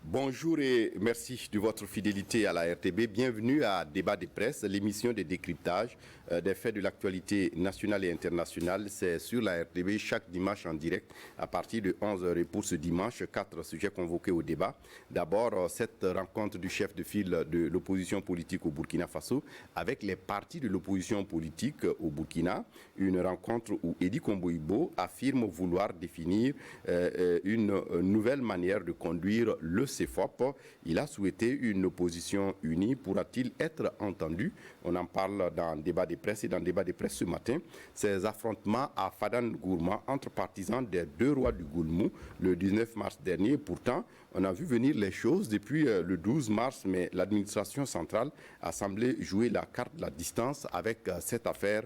Bonjour et merci de votre fidélité à la RTB. Bienvenue à Débat des presses, l'émission de décryptage des faits de l'actualité nationale et internationale. C'est sur la RTB chaque dimanche en direct à partir de 11h. Et pour ce dimanche, 4 sujets convoqués au débat. D'abord, cette rencontre du chef de file de l'opposition politique au Burkina Faso avec les partis de l'opposition politique au Burkina. Une rencontre où Edi Komboibo affirme vouloir définir une nouvelle manière de conduire le CFOP. Il a souhaité une opposition unie. Pourra-t-il être entendu? On en parle dans le débat des presses et dans le débat des presses ce matin. Ces affrontements à Fadan Gourma entre partisans des deux rois du Goulmou le 19 mars dernier. Pourtant, on a vu venir les choses depuis le 12 mars, mais l'administration centrale a semblé jouer la carte de la distance avec cette affaire.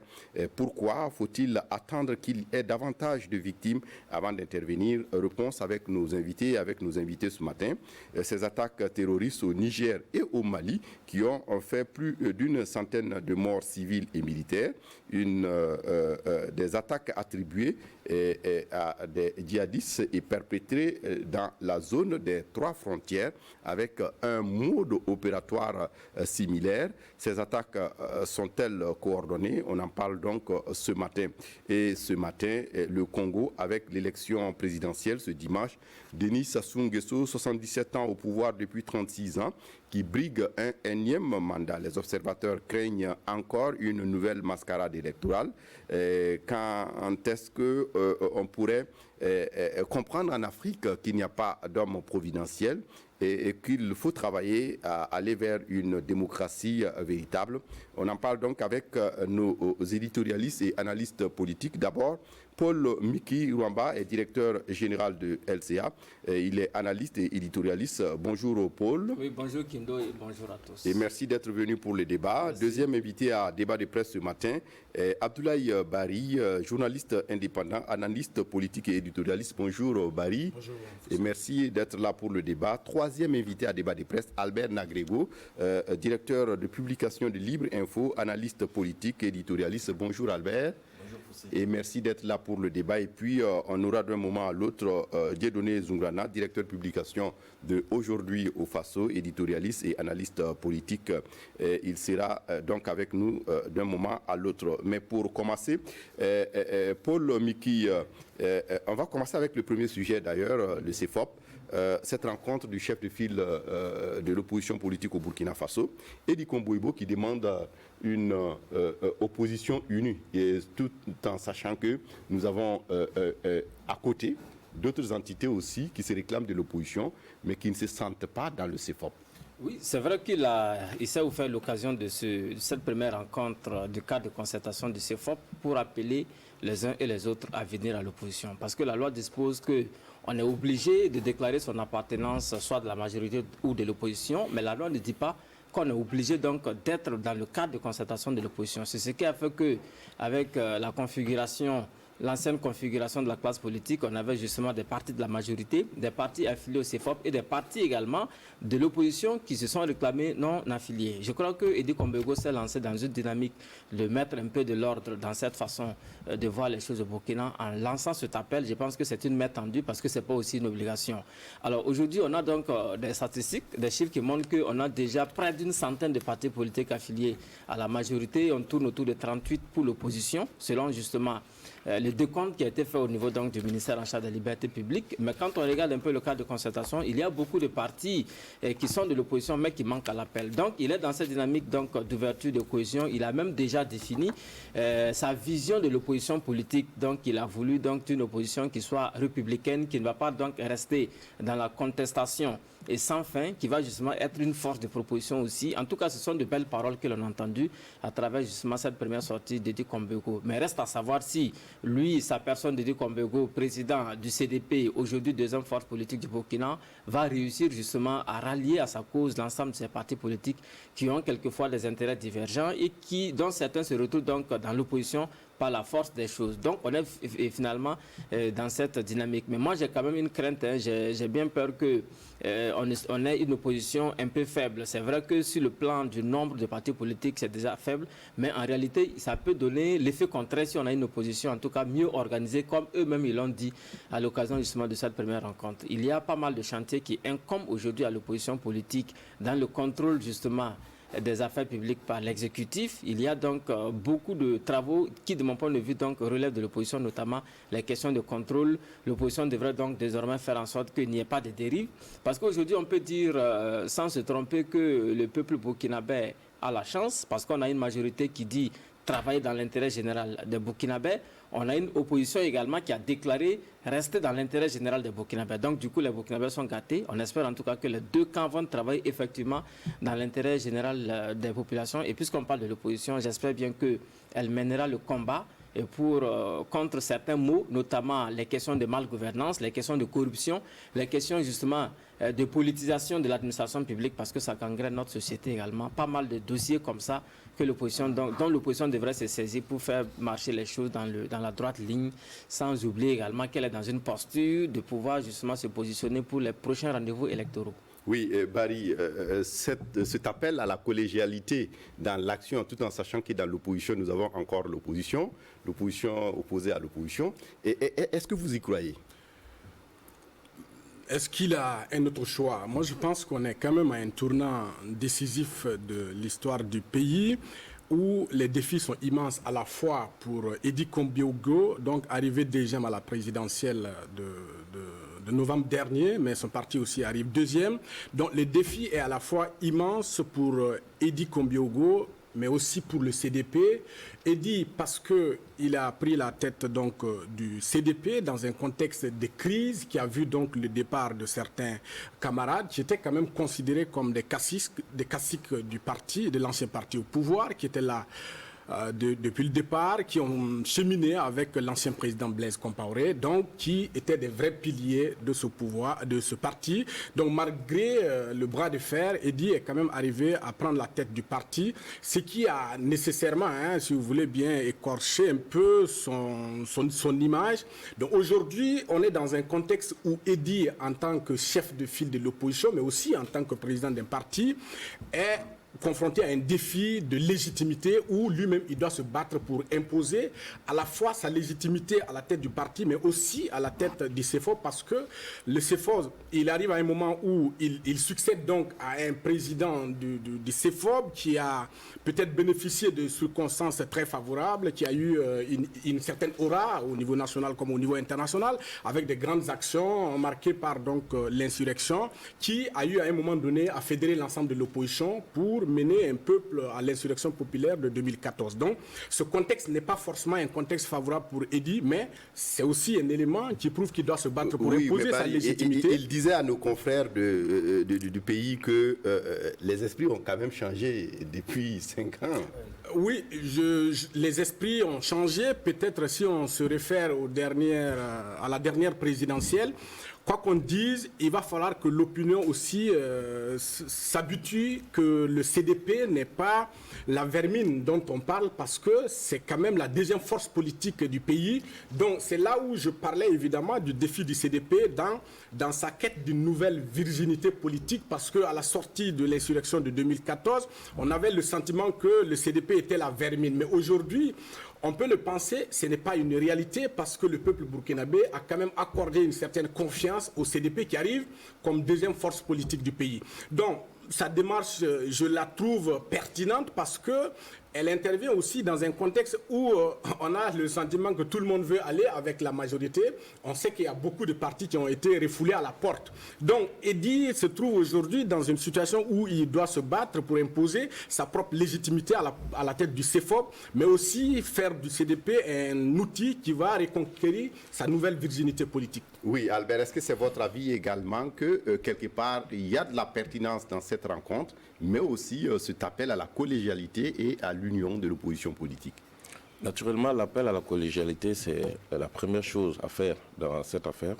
Pourquoi faut-il attendre qu'il y ait davantage de victimes avant d'intervenir? Réponse avec nos invités ce matin. Ces attaques terroristes au Niger et au Mali qui ont fait plus d'une centaine de morts civiles et militaires, des attaques attribuées à des djihadistes et perpétrées dans la zone des 3 frontières avec un mode opératoire similaire. Ces attaques sont-elles coordonnées? On en parle donc ce matin. Et ce matin, le Congo avec l'élection présidentielle ce dimanche, Denis Sassou Nguesso, 77 ans au pouvoir depuis 36 ans, qui brigue un énième mandat. Les observateurs craignent encore une nouvelle mascarade électorale. Quand est-ce qu'on pourrait comprendre en Afrique qu'il n'y a pas d'homme providentiel et qu'il faut travailler à aller vers une démocratie véritable? On en parle donc avec nos éditorialistes et analystes politiques. D'abord, Paul Miki Rwamba est directeur général de LCA. Il est analyste et éditorialiste. Bonjour Paul. Oui, bonjour Kindo et bonjour à tous. Et merci d'être venu pour le débat. Merci. Deuxième invité à débat de presse ce matin, Abdoulaye Bari, journaliste indépendant, analyste politique et éditorialiste. Bonjour Bari. Bonjour. Et merci d'être là pour le débat. Troisième invité à débat de presse, Albert Nagrego, directeur de publication de Libre Info, analyste politique et éditorialiste. Bonjour Albert. Et merci d'être là pour le débat. Et puis, on aura d'un moment à l'autre Dieudonné Zungrana, directeur de publication de Aujourd'hui au Faso, éditorialiste et analyste politique. Il sera donc avec nous d'un moment à l'autre. Mais pour commencer, Paul Miki, on va commencer avec le premier sujet d'ailleurs, le CFOP. Cette rencontre du chef de file de l'opposition politique au Burkina Faso, Edi Komboibo, qui demande une opposition unie, et tout en sachant que nous avons à côté d'autres entités aussi qui se réclament de l'opposition, mais qui ne se sentent pas dans le CFOP. Oui, c'est vrai qu'il s'est offert l'occasion de cette première rencontre du cadre de concertation du CFOP pour appeler les uns et les autres à venir à l'opposition. Parce que la loi dispose qu'on est obligé de déclarer son appartenance soit de la majorité ou de l'opposition, mais la loi ne dit pas qu'on est obligé donc d'être dans le cadre de concertation de l'opposition. C'est ce qui a fait que, avec la configuration, l'ancienne configuration de la classe politique, on avait justement des partis de la majorité, des partis affiliés au CFOP et des partis également de l'opposition qui se sont réclamés non affiliés. Je crois que Edi Komboibo s'est lancé dans une dynamique de mettre un peu de l'ordre dans cette façon de voir les choses au Burkina. En lançant cet appel, je pense que c'est une main tendue parce que ce n'est pas aussi une obligation. Alors aujourd'hui, on a donc des statistiques, des chiffres qui montrent qu'on a déjà près d'une centaine de partis politiques affiliés à la majorité. On tourne autour de 38 pour l'opposition, selon justement le décompte qui a été fait au niveau donc, du ministère en charge des libertés publiques. Mais quand on regarde un peu le cadre de concertation, il y a beaucoup de partis qui sont de l'opposition mais qui manquent à l'appel. Donc il est dans cette dynamique d'ouverture, de cohésion. Il a même déjà défini sa vision de l'opposition politique. Donc il a voulu donc une opposition qui soit républicaine, qui ne va pas donc rester dans la contestation et sans fin, qui va justement être une force de proposition aussi. En tout cas, ce sont de belles paroles que l'on a entendues à travers justement cette première sortie d'Edi Komboibo. Mais reste à savoir si lui, sa personne d'Edi Komboibo, président du CDP, aujourd'hui deuxième force politique du Burkina, va réussir justement à rallier à sa cause l'ensemble de ces partis politiques qui ont quelquefois des intérêts divergents et dont certains se retrouvent donc dans l'opposition par la force des choses. Donc on est finalement dans cette dynamique. Mais moi j'ai quand même une crainte, hein. J'ai bien peur que on ait une opposition un peu faible. C'est vrai que sur le plan du nombre de partis politiques, c'est déjà faible, mais en réalité, ça peut donner l'effet contraire si on a une opposition, en tout cas mieux organisée, comme eux-mêmes ils l'ont dit à l'occasion justement de cette première rencontre. Il y a pas mal de chantiers qui incombent aujourd'hui à l'opposition politique dans le contrôle justement des affaires publiques par l'exécutif. Il y a donc beaucoup de travaux qui, de mon point de vue, donc, relèvent de l'opposition, notamment les questions de contrôle. L'opposition devrait donc désormais faire en sorte qu'il n'y ait pas de dérive. Parce qu'aujourd'hui, on peut dire, sans se tromper, que le peuple burkinabé a la chance, parce qu'on a une majorité qui dit travailler dans l'intérêt général des Burkinabés. On a une opposition également qui a déclaré rester dans l'intérêt général des Burkinabés. Donc, du coup, les Burkinabés sont gâtés. On espère en tout cas que les deux camps vont travailler effectivement dans l'intérêt général des populations. Et puisqu'on parle de l'opposition, j'espère bien qu'elle mènera le combat et contre certains maux, notamment les questions de malgouvernance, les questions de corruption, les questions justement de politisation de l'administration publique, parce que ça gangrène notre société également. Pas mal de dossiers comme ça que l'opposition, dont l'opposition devrait se saisir pour faire marcher les choses dans la droite ligne, sans oublier également qu'elle est dans une posture de pouvoir justement se positionner pour les prochains rendez-vous électoraux. Oui, Barry, cet appel à la collégialité dans l'action, tout en sachant que dans l'opposition, nous avons encore l'opposition opposée à l'opposition. Est-ce que vous y croyez? Est-ce qu'il a un autre choix? Moi, je pense qu'on est quand même à un tournant décisif de l'histoire du pays, où les défis sont immenses à la fois pour Eddy Kombiogo, donc arrivé deuxième à la présidentielle de novembre dernier, mais son parti aussi arrive deuxième. Donc le défi est à la fois immense pour Eddy Kombiogo, mais aussi pour le CDP. Eddy, parce qu'il a pris la tête donc, du CDP dans un contexte de crise qui a vu donc le départ de certains camarades qui étaient quand même considérés comme des caciques du parti, de l'ancien parti au pouvoir, qui étaient là depuis le départ, qui ont cheminé avec l'ancien président Blaise Compaoré, donc qui étaient des vrais piliers de ce pouvoir, de ce parti. Donc malgré le bras de fer, Eddy est quand même arrivé à prendre la tête du parti, ce qui a nécessairement, si vous voulez bien, écorché un peu son image. Donc aujourd'hui, on est dans un contexte où Eddy, en tant que chef de file de l'opposition, mais aussi en tant que président d'un parti, est confronté à un défi de légitimité où lui-même il doit se battre pour imposer à la fois sa légitimité à la tête du parti, mais aussi à la tête du CEFOP, parce que le CEFOP, il arrive à un moment où il succède donc à un président du CEFOP qui a peut-être bénéficié de circonstances très favorables, qui a eu une certaine aura au niveau national comme au niveau international, avec des grandes actions marquées par donc l'insurrection, qui a eu à un moment donné à fédérer l'ensemble de l'opposition pour mener un peuple à l'insurrection populaire de 2014. Donc, ce contexte n'est pas forcément un contexte favorable pour Eddy, mais c'est aussi un élément qui prouve qu'il doit se battre pour imposer sa légitimité. Il disait à nos confrères du pays que les esprits ont quand même changé depuis 5 ans. Oui, les esprits ont changé. Peut-être si on se réfère à la dernière présidentielle, quoi qu'on dise, il va falloir que l'opinion aussi s'habitue que le CDP n'est pas la vermine dont on parle, parce que c'est quand même la deuxième force politique du pays. Donc c'est là où je parlais évidemment du défi du CDP dans sa quête d'une nouvelle virginité politique, parce qu'à la sortie de l'insurrection de 2014, on avait le sentiment que le CDP était la vermine. Mais aujourd'hui, on peut le penser, ce n'est pas une réalité, parce que le peuple burkinabé a quand même accordé une certaine confiance au CDP qui arrive comme deuxième force politique du pays. Donc, sa démarche, je la trouve pertinente parce que elle intervient aussi dans un contexte où on a le sentiment que tout le monde veut aller avec la majorité. On sait qu'il y a beaucoup de partis qui ont été refoulés à la porte. Donc, Eddy se trouve aujourd'hui dans une situation où il doit se battre pour imposer sa propre légitimité à la tête du CEFOP, mais aussi faire du CDP un outil qui va reconquérir sa nouvelle virginité politique. Oui, Albert, est-ce que c'est votre avis également que quelque part, il y a de la pertinence dans cette rencontre, mais aussi cet appel à la collégialité et à l'union de l'opposition politique? Naturellement, l'appel à la collégialité, c'est la première chose à faire dans cette affaire,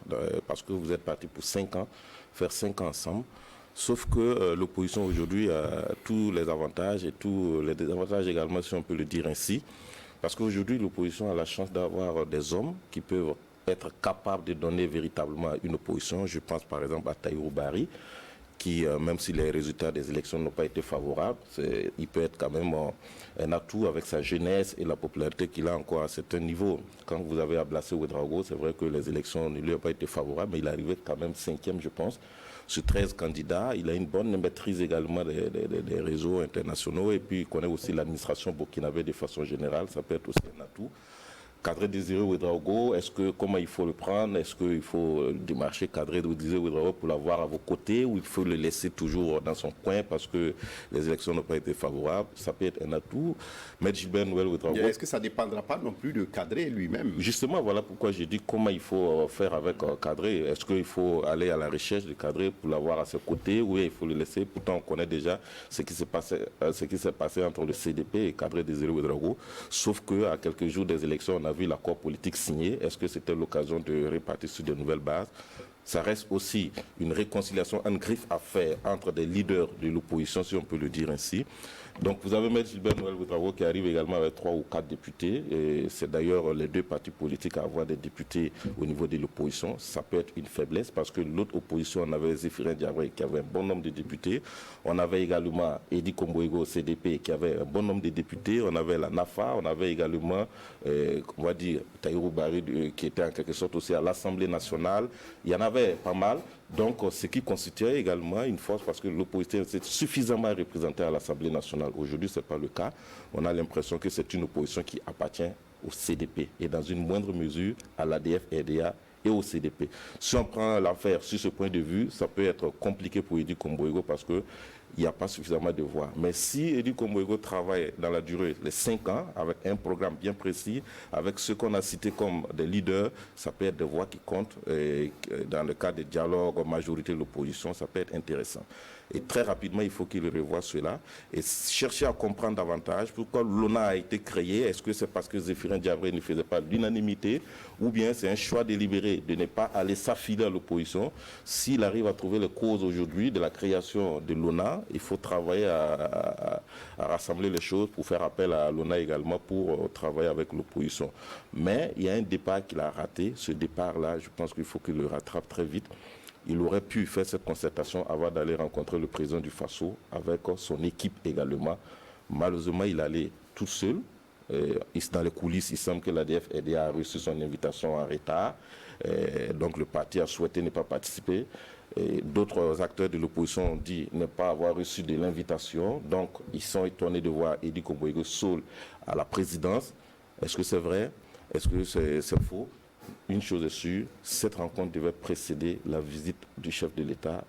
parce que vous êtes parti pour 5 ans, faire 5 ans ensemble. Sauf que l'opposition aujourd'hui a tous les avantages et tous les désavantages également, si on peut le dire ainsi. Parce qu'aujourd'hui, l'opposition a la chance d'avoir des hommes qui peuvent être capables de donner véritablement une opposition. Je pense par exemple à Tahirou Barry, qui, même si les résultats des élections n'ont pas été favorables, il peut être quand même un atout avec sa jeunesse et la popularité qu'il a encore à certains niveaux. Quand vous avez Ablassé Ouedraogo, c'est vrai que les élections ne lui ont pas été favorables, mais il est arrivé quand même 5e, je pense, sur 13 candidats. Il a une bonne maîtrise également des réseaux internationaux et puis il connaît aussi l'administration burkinabé de façon générale. Ça peut être aussi un atout. Cadre Désiré Ouedraogo, comment il faut le prendre? Est-ce qu'il faut démarcher Cadre Désiré Ouedraogo pour l'avoir à vos côtés ou il faut le laisser toujours dans son coin parce que les élections n'ont pas été favorables? Ça peut être un atout. Mais Gilbert Noël Ouedraogo... Est-ce que ça ne dépendra pas non plus de Cadre lui-même? Justement, voilà pourquoi j'ai dit comment il faut faire avec Cadre. Est-ce qu'il faut aller à la recherche de Cadre pour l'avoir à ses côtés ou il faut le laisser? Pourtant, on connaît déjà ce qui s'est passé entre le CDP et Cadre Désiré Ouedraogo. Sauf qu'à quelques jours des élections, on a vu l'accord politique signé. Est-ce que c'était l'occasion de répartir sur de nouvelles bases? Ça reste aussi une réconciliation, un griffe à faire entre des leaders de l'opposition, si on peut le dire ainsi. Donc vous avez M. Gilbert Noël Ouedraogo qui arrive également avec 3 ou 4 députés. Et c'est d'ailleurs les 2 partis politiques à avoir des députés au niveau de l'opposition. Ça peut être une faiblesse parce que l'autre opposition, on avait Zéphirin Diabré qui avait un bon nombre de députés. On avait également Edi Komboego au CDP qui avait un bon nombre de députés. On avait la NAFA, on avait également, on va dire, Tahirou Barry qui était en quelque sorte aussi à l'Assemblée nationale. Il y en avait pas mal. Donc, ce qui constituait également une force parce que l'opposition était suffisamment représentée à l'Assemblée nationale. Aujourd'hui, ce n'est pas le cas. On a l'impression que c'est une opposition qui appartient au CDP et dans une moindre mesure à l'ADF-RDA et au CDP. Si on prend l'affaire sur ce point de vue, ça peut être compliqué pour Edi Komboego parce que il n'y a pas suffisamment de voix. Mais si Edi Komboego travaille dans la durée, les 5 ans, avec un programme bien précis, avec ce qu'on a cité comme des leaders, ça peut être des voix qui comptent. Et dans le cas des dialogues, majorité de l'opposition, ça peut être intéressant. Et très rapidement, il faut qu'il revoie cela et chercher à comprendre davantage pourquoi l'ONA a été créé. Est-ce que c'est parce que Zéphirin Diabré ne faisait pas l'unanimité ou bien c'est un choix délibéré de ne pas aller s'affiler à l'opposition? S'il arrive à trouver les causes aujourd'hui de la création de l'ONA, il faut travailler à rassembler les choses pour faire appel à l'ONA également pour travailler avec l'opposition. Mais il y a un départ qu'il a raté. Ce départ-là, je pense qu'il faut qu'il le rattrape très vite. Il aurait pu faire cette concertation avant d'aller rencontrer le président du Faso avec son équipe également. Malheureusement, il allait tout seul. Dans les coulisses, il semble que l'ADF-RDA a reçu son invitation en retard. Donc le parti a souhaité ne pas participer. D'autres acteurs de l'opposition ont dit ne pas avoir reçu de l'invitation. Donc ils sont étonnés de voir Edi Komboego seul à la présidence. Est-ce que c'est vrai? Est-ce que c'est faux? Une chose est sûre, cette rencontre devait précéder la visite du chef de l'État,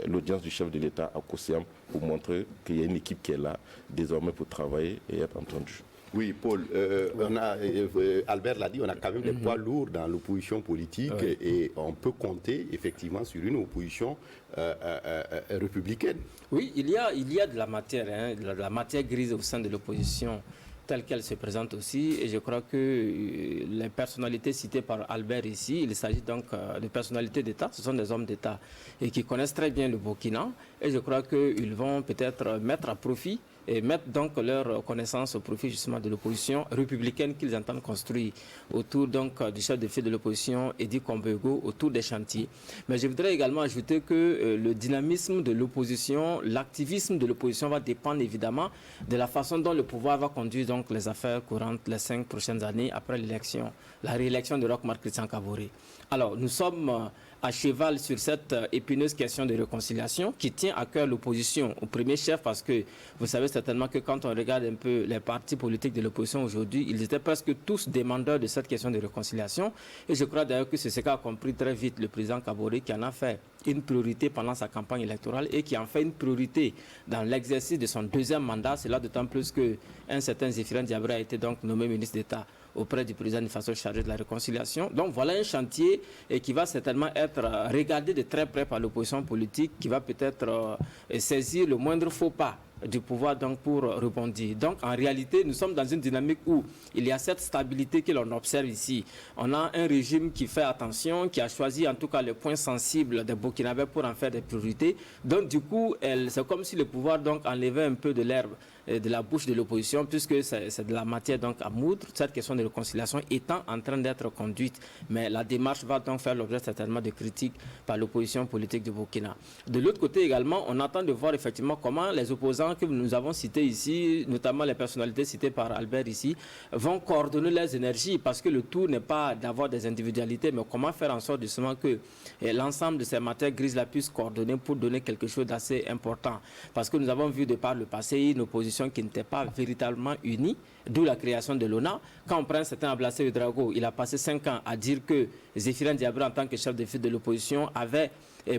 l'audience du chef de l'État à Kosiam pour montrer qu'il y a une équipe qui est là désormais pour travailler et être entendue. Oui, Paul, Albert l'a dit, on a quand même des poids lourds dans l'opposition politique et on peut compter effectivement sur une opposition républicaine. Oui, il y a de la matière, de la matière grise au sein de l'opposition telle qu'elle se présente aussi. Et je crois que les personnalités citées par Albert ici, il s'agit donc de personnalités d'État, ce sont des hommes d'État et qui connaissent très bien le Burkina. Et je crois qu'ils vont peut-être mettre à profit et mettre donc leur connaissance au profit justement de l'opposition républicaine qu'ils entendent construire autour donc du chef de file de l'opposition, Edi Komboego, autour des chantiers. Mais je voudrais également ajouter que le dynamisme de l'opposition, l'activisme de l'opposition va dépendre évidemment de la façon dont le pouvoir va conduire donc les affaires courantes les 5 prochaines années après l'élection, la réélection de Roch Marc Christian Kaboré. Alors nous sommes à cheval sur cette épineuse question de réconciliation qui tient à cœur l'opposition au premier chef parce que vous savez certainement que quand on regarde un peu les partis politiques de l'opposition aujourd'hui, ils étaient presque tous demandeurs de cette question de réconciliation et je crois d'ailleurs que c'est ce qu'a compris très vite le président Kaboré qui en a fait une priorité pendant sa campagne électorale et qui en fait une priorité dans l'exercice de son 2e mandat. C'est là d'autant plus qu'un certain Zéphirin Diabré a été donc nommé ministre d'État auprès du président de façon chargé de la réconciliation. Donc voilà un chantier qui va certainement être regardé de très près par l'opposition politique qui va peut-être saisir le moindre faux pas du pouvoir donc pour rebondir. Donc en réalité, nous sommes dans une dynamique où il y a cette stabilité que l'on observe ici. On a un régime qui fait attention, qui a choisi en tout cas les points sensibles des Burkinabés pour en faire des priorités. Donc du coup, c'est comme si le pouvoir donc enlevait un peu de l'herbe de la bouche de l'opposition, puisque c'est de la matière donc à moudre, cette question de réconciliation étant en train d'être conduite. Mais la démarche va donc faire l'objet certainement de critiques par l'opposition politique du Burkina. De l'autre côté également, on attend de voir effectivement comment les opposants que nous avons cités ici, notamment les personnalités citées par Albert ici, vont coordonner leurs énergies, parce que le tout n'est pas d'avoir des individualités, mais comment faire en sorte justement que l'ensemble de ces matières grises-là puissent coordonner pour donner quelque chose d'assez important. Parce que nous avons vu de par le passé une opposition qui n'était pas véritablement unie, d'où la création de l'ONA. Quand on prend un certain Ablassé Ouedraogo, il a passé 5 ans à dire que Zéphirin Diabré, en tant que chef de file de l'opposition, avait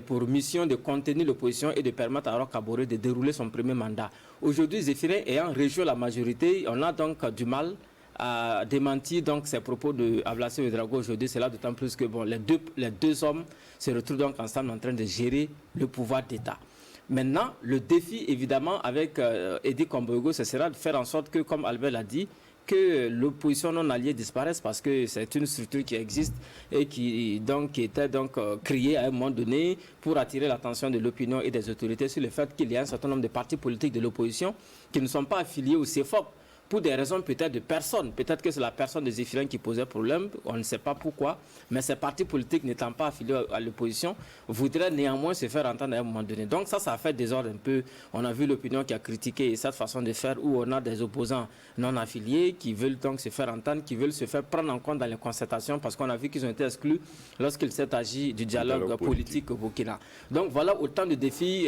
pour mission de contenir l'opposition et de permettre à Roch Kaboré de dérouler son premier mandat. Aujourd'hui, Zéphirin ayant rejoint la majorité, on a donc du mal à démentir donc ces propos de Ablassé Ouedraogo aujourd'hui. C'est là d'autant plus que bon, les deux hommes se retrouvent donc ensemble en train de gérer le pouvoir d'État. Maintenant, le défi, évidemment, avec Edi Kombogo, ce sera de faire en sorte que, comme Albert l'a dit, que l'opposition non alliée disparaisse, parce que c'est une structure qui existe et qui était créée à un moment donné pour attirer l'attention de l'opinion et des autorités sur le fait qu'il y a un certain nombre de partis politiques de l'opposition qui ne sont pas affiliés au CEFOP, pour des raisons peut-être de personne. Peut-être que c'est la personne de Zéphirin qui posait problème, on ne sait pas pourquoi, mais ces partis politiques n'étant pas affiliés à l'opposition voudraient néanmoins se faire entendre à un moment donné. Donc ça fait désordre un peu. On a vu l'opinion qui a critiqué cette façon de faire où on a des opposants non affiliés qui veulent donc se faire entendre, qui veulent se faire prendre en compte dans les concertations, parce qu'on a vu qu'ils ont été exclus lorsqu'il s'est agi du dialogue politique au Burkina. Donc voilà autant de défis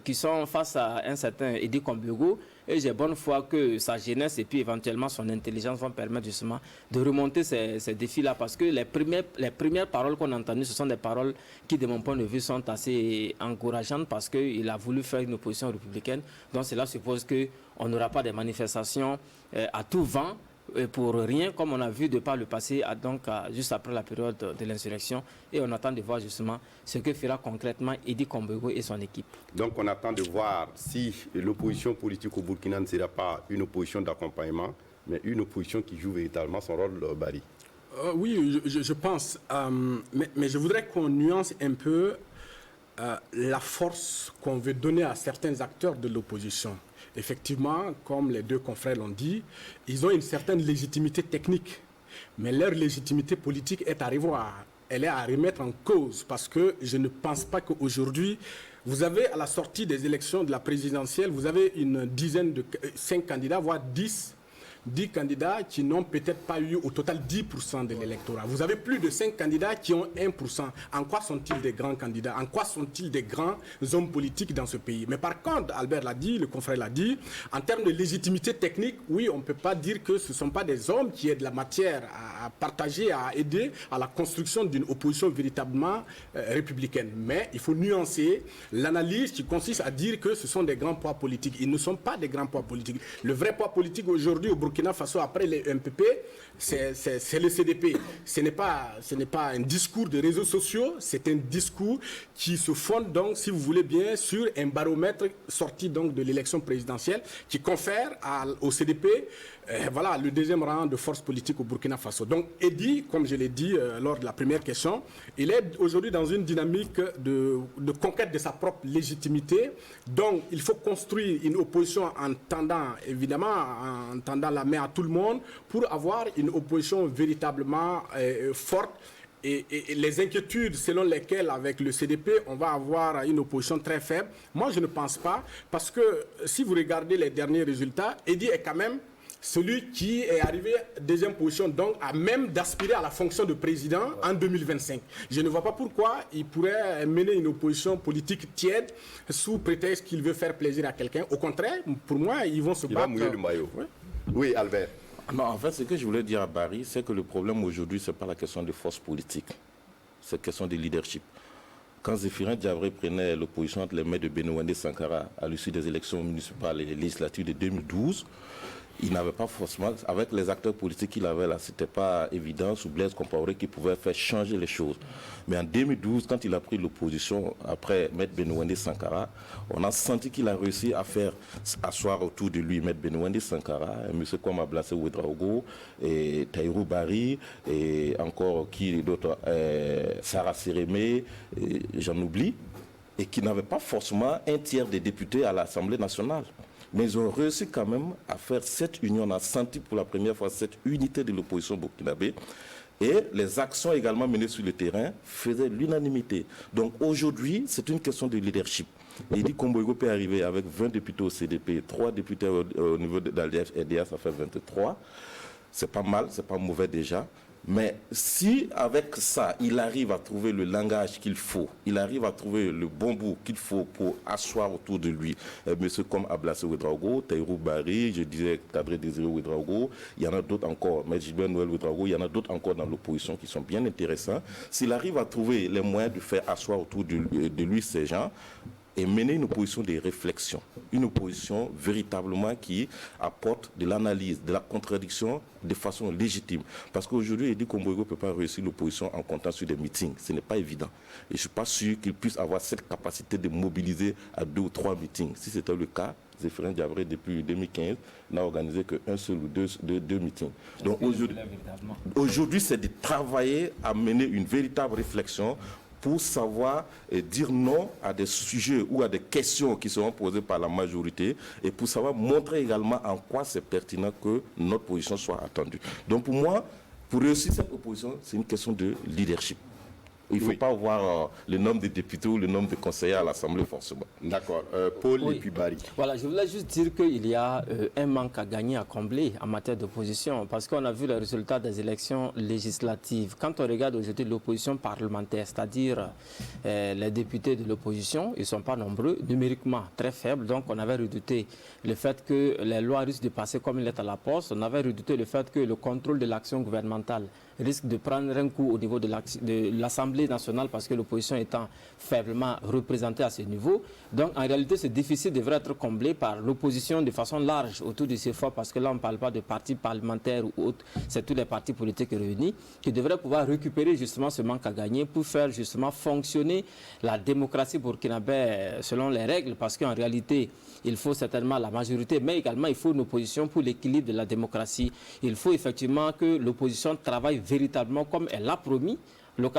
qui sont face à un certain Edi Kombogo. Et j'ai bonne foi que sa jeunesse et puis éventuellement son intelligence vont permettre justement de remonter ces défis-là, parce que les premières paroles qu'on a entendues, ce sont des paroles qui, de mon point de vue, sont assez encourageantes, parce qu'il a voulu faire une opposition républicaine. Donc cela suppose qu'on n'aura pas des manifestations à tout vent, pour rien, comme on a vu de par le passé, juste après la période de l'insurrection. Et on attend de voir justement ce que fera concrètement Edi Kombogo et son équipe. Donc on attend de voir si l'opposition politique au Burkina ne sera pas une opposition d'accompagnement, mais une opposition qui joue véritablement son rôle, Barry. Oui, je pense. Mais je voudrais qu'on nuance un peu la force qu'on veut donner à certains acteurs de l'opposition. Effectivement, comme les deux confrères l'ont dit, ils ont une certaine légitimité technique, mais leur légitimité politique est à revoir. Elle est à remettre en cause, parce que je ne pense pas qu'aujourd'hui, vous avez à la sortie des élections de la présidentielle, vous avez une dizaine de 5 candidats, voire 10 candidats qui n'ont peut-être pas eu au total 10% de l'électorat. Vous avez plus de 5 candidats qui ont 1%. En quoi sont-ils des grands candidats? En quoi sont-ils des grands hommes politiques dans ce pays? Mais par contre, Albert l'a dit, le confrère l'a dit, en termes de légitimité technique, oui, on ne peut pas dire que ce ne sont pas des hommes qui aient de la matière à partager, à aider à la construction d'une opposition véritablement républicaine. Mais il faut nuancer l'analyse qui consiste à dire que ce sont des grands poids politiques. Ils ne sont pas des grands poids politiques. Le vrai poids politique aujourd'hui au Burkina Faso, après les MPP, c'est le CDP. Ce n'est pas un discours de réseaux sociaux, c'est un discours qui se fonde donc, si vous voulez bien, sur un baromètre sorti donc de l'élection présidentielle qui confère au CDP le deuxième rang de force politique au Burkina Faso. Donc Edi, comme je l'ai dit lors de la première question, il est aujourd'hui dans une dynamique de conquête de sa propre légitimité. Donc il faut construire une opposition en tendant la main à tout le monde pour avoir une opposition véritablement forte. Et les inquiétudes selon lesquelles, avec le CDP, on va avoir une opposition très faible, moi je ne pense pas, parce que si vous regardez les derniers résultats, Edi est quand même celui qui est arrivé deuxième position, donc à même d'aspirer à la fonction de président en 2025. Je ne vois pas pourquoi il pourrait mener une opposition politique tiède sous prétexte qu'il veut faire plaisir à quelqu'un. Au contraire, pour moi, ils vont se battre. Il va mouiller le maillot. Oui, Albert. Non, en fait, ce que je voulais dire à Barry, c'est que le problème aujourd'hui, ce n'est pas la question de force politique, c'est la question de leadership. Quand Zéphirin Diabré prenait l'opposition entre les mains de Benouendé Sankara à l'issue des élections municipales et législatives de 2012, il n'avait pas forcément, avec les acteurs politiques qu'il avait là, c'était pas évident, sous Blaise Compaoré, qui pouvait faire changer les choses. Mais en 2012, quand il a pris l'opposition, après Maître Benouendé Sankara, on a senti qu'il a réussi à faire asseoir autour de lui Maître Benouendé Sankara, M. comme Ablassé Ouedraogo, et Tahirou Barry, et encore qui d'autres, Sarah Sérémé, j'en oublie, et qui n'avait pas forcément un tiers des députés à l'Assemblée nationale. Mais ils ont réussi quand même à faire cette union. On a senti pour la première fois cette unité de l'opposition burkinabé. Et les actions également menées sur le terrain faisaient l'unanimité. Donc aujourd'hui, c'est une question de leadership. Il dit qu'Omboïgo peut arriver avec 20 députés au CDP, 3 députés au niveau de l'ALDF, RDA, ça fait 23. C'est pas mal, c'est pas mauvais déjà. Mais si avec ça, il arrive à trouver le langage qu'il faut, il arrive à trouver le bon bout qu'il faut pour asseoir autour de lui, monsieur comme Ablassé Ouedraogo, Taïrou Bari, je disais Kadri Désiré Ouedraogo, il y en a d'autres encore, M. Gilbert Noël Ouedraogo, il y en a d'autres encore dans l'opposition qui sont bien intéressants. S'il arrive à trouver les moyens de faire asseoir autour de lui ces gens, et mener une opposition de réflexion, une opposition véritablement qui apporte de l'analyse, de la contradiction de façon légitime. Parce qu'aujourd'hui, Edi Komboïgo ne peut pas réussir l'opposition en comptant sur des meetings. Ce n'est pas évident. Et je ne suis pas sûr qu'il puisse avoir cette capacité de mobiliser à 2 ou 3 meetings. Si c'était le cas, Zéphirin Diabré, depuis 2015, n'a organisé qu'un seul ou deux meetings. Donc aujourd'hui, c'est de travailler à mener une véritable réflexion pour savoir dire non à des sujets ou à des questions qui seront posées par la majorité et pour savoir montrer également en quoi c'est pertinent que notre position soit attendue. Donc pour moi, pour réussir cette opposition, c'est une question de leadership. Il ne faut pas voir le nombre de députés ou le nombre de conseillers à l'Assemblée forcément. D'accord. Paul et puis Barry. Voilà, je voulais juste dire qu'il y a un manque à gagner, à combler en matière d'opposition, parce qu'on a vu le résultat des élections législatives. Quand on regarde aujourd'hui l'opposition parlementaire, c'est-à-dire les députés de l'opposition, ils ne sont pas nombreux, numériquement très faibles. Donc on avait redouté le fait que les lois risquent de passer comme une lettre à la poste. On avait redouté le fait que le contrôle de l'action gouvernementale risque de prendre un coup au niveau de l'Assemblée nationale parce que l'opposition étant faiblement représentée à ce niveau. Donc en réalité, ce déficit devrait être comblé par l'opposition de façon large autour de ces forts parce que là, on ne parle pas de partis parlementaires ou autres, c'est tous les partis politiques réunis qui devraient pouvoir récupérer justement ce manque à gagner pour faire justement fonctionner la démocratie burkinabé selon les règles parce qu'en réalité, il faut certainement la majorité, mais également il faut une opposition pour l'équilibre de la démocratie. Il faut effectivement que l'opposition travaille véritablement comme elle l'a promis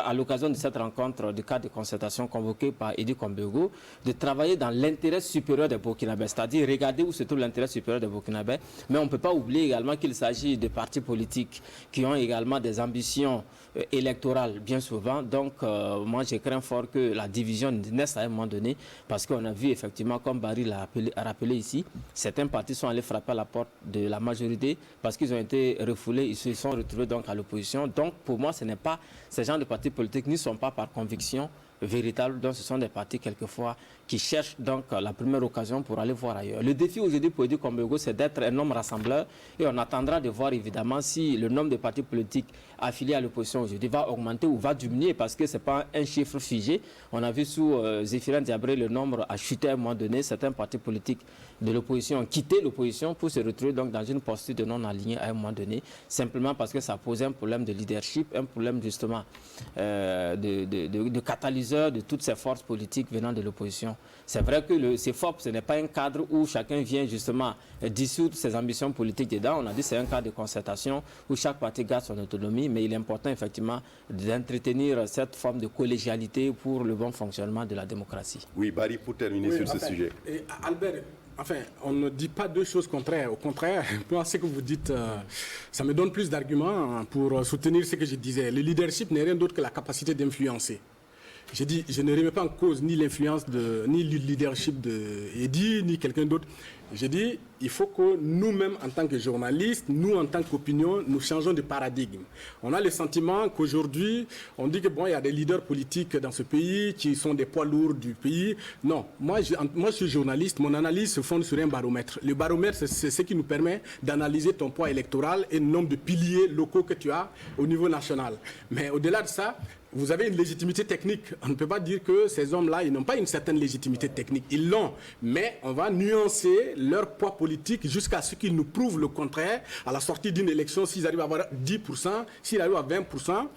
à l'occasion de cette rencontre du cadre de concertation convoquée par Edi Komboïgo, de travailler dans l'intérêt supérieur des Burkinabés, c'est-à-dire regarder où se trouve l'intérêt supérieur des Burkinabés, mais on ne peut pas oublier également qu'il s'agit de partis politiques qui ont également des ambitions électorales bien souvent. Donc moi je crains fort que la division naisse à un moment donné, parce qu'on a vu effectivement, comme Barry l'a rappelé ici, certains partis sont allés frapper à la porte de la majorité parce qu'ils ont été refoulés, ils se sont retrouvés donc à l'opposition. Donc pour moi ce n'est pas ces gens de partis politiques ne sont pas par conviction véritable, donc ce sont des partis quelquefois qui cherchent donc la première occasion pour aller voir ailleurs. Le défi aujourd'hui pour Edi Komboïgo, c'est d'être un homme rassembleur et on attendra de voir évidemment si le nombre de partis politiques affiliés à l'opposition aujourd'hui va augmenter ou va diminuer parce que ce n'est pas un chiffre figé. On a vu sous Zéphirin Diabré le nombre a chuté à un moment donné. Certains partis politiques de l'opposition ont quitté l'opposition pour se retrouver donc dans une posture de non-aligné à un moment donné, simplement parce que ça posait un problème de leadership, un problème justement de catalyseur de toutes ces forces politiques venant de l'opposition. C'est vrai que le CFOP, ce n'est pas un cadre où chacun vient justement dissoudre ses ambitions politiques dedans. On a dit que c'est un cadre de concertation où chaque parti garde son autonomie, mais il est important effectivement d'entretenir cette forme de collégialité pour le bon fonctionnement de la démocratie. Oui, Barry, pour terminer sur ce sujet. Albert, enfin, on ne dit pas deux choses contraires. Au contraire, moi, ce que vous dites, ça me donne plus d'arguments pour soutenir ce que je disais. Le leadership n'est rien d'autre que la capacité d'influencer. J'ai dit, je ne remets pas en cause ni l'influence, ni le leadership d'Edi, ni quelqu'un d'autre. J'ai dit, il faut que nous-mêmes, en tant que journalistes, nous, en tant qu'opinion, nous changeons de paradigme. On a le sentiment qu'aujourd'hui, on dit que bon, il y a des leaders politiques dans ce pays qui sont des poids lourds du pays. Non, moi je suis journaliste, mon analyse se fonde sur un baromètre. Le baromètre, c'est ce qui nous permet d'analyser ton poids électoral et le nombre de piliers locaux que tu as au niveau national. Mais au-delà de ça, vous avez une légitimité technique. On ne peut pas dire que ces hommes-là, ils n'ont pas une certaine légitimité technique. Ils l'ont. Mais on va nuancer leur poids politique jusqu'à ce qu'ils nous prouvent le contraire. À la sortie d'une élection, s'ils arrivent à avoir 10%, s'ils arrivent à 20%,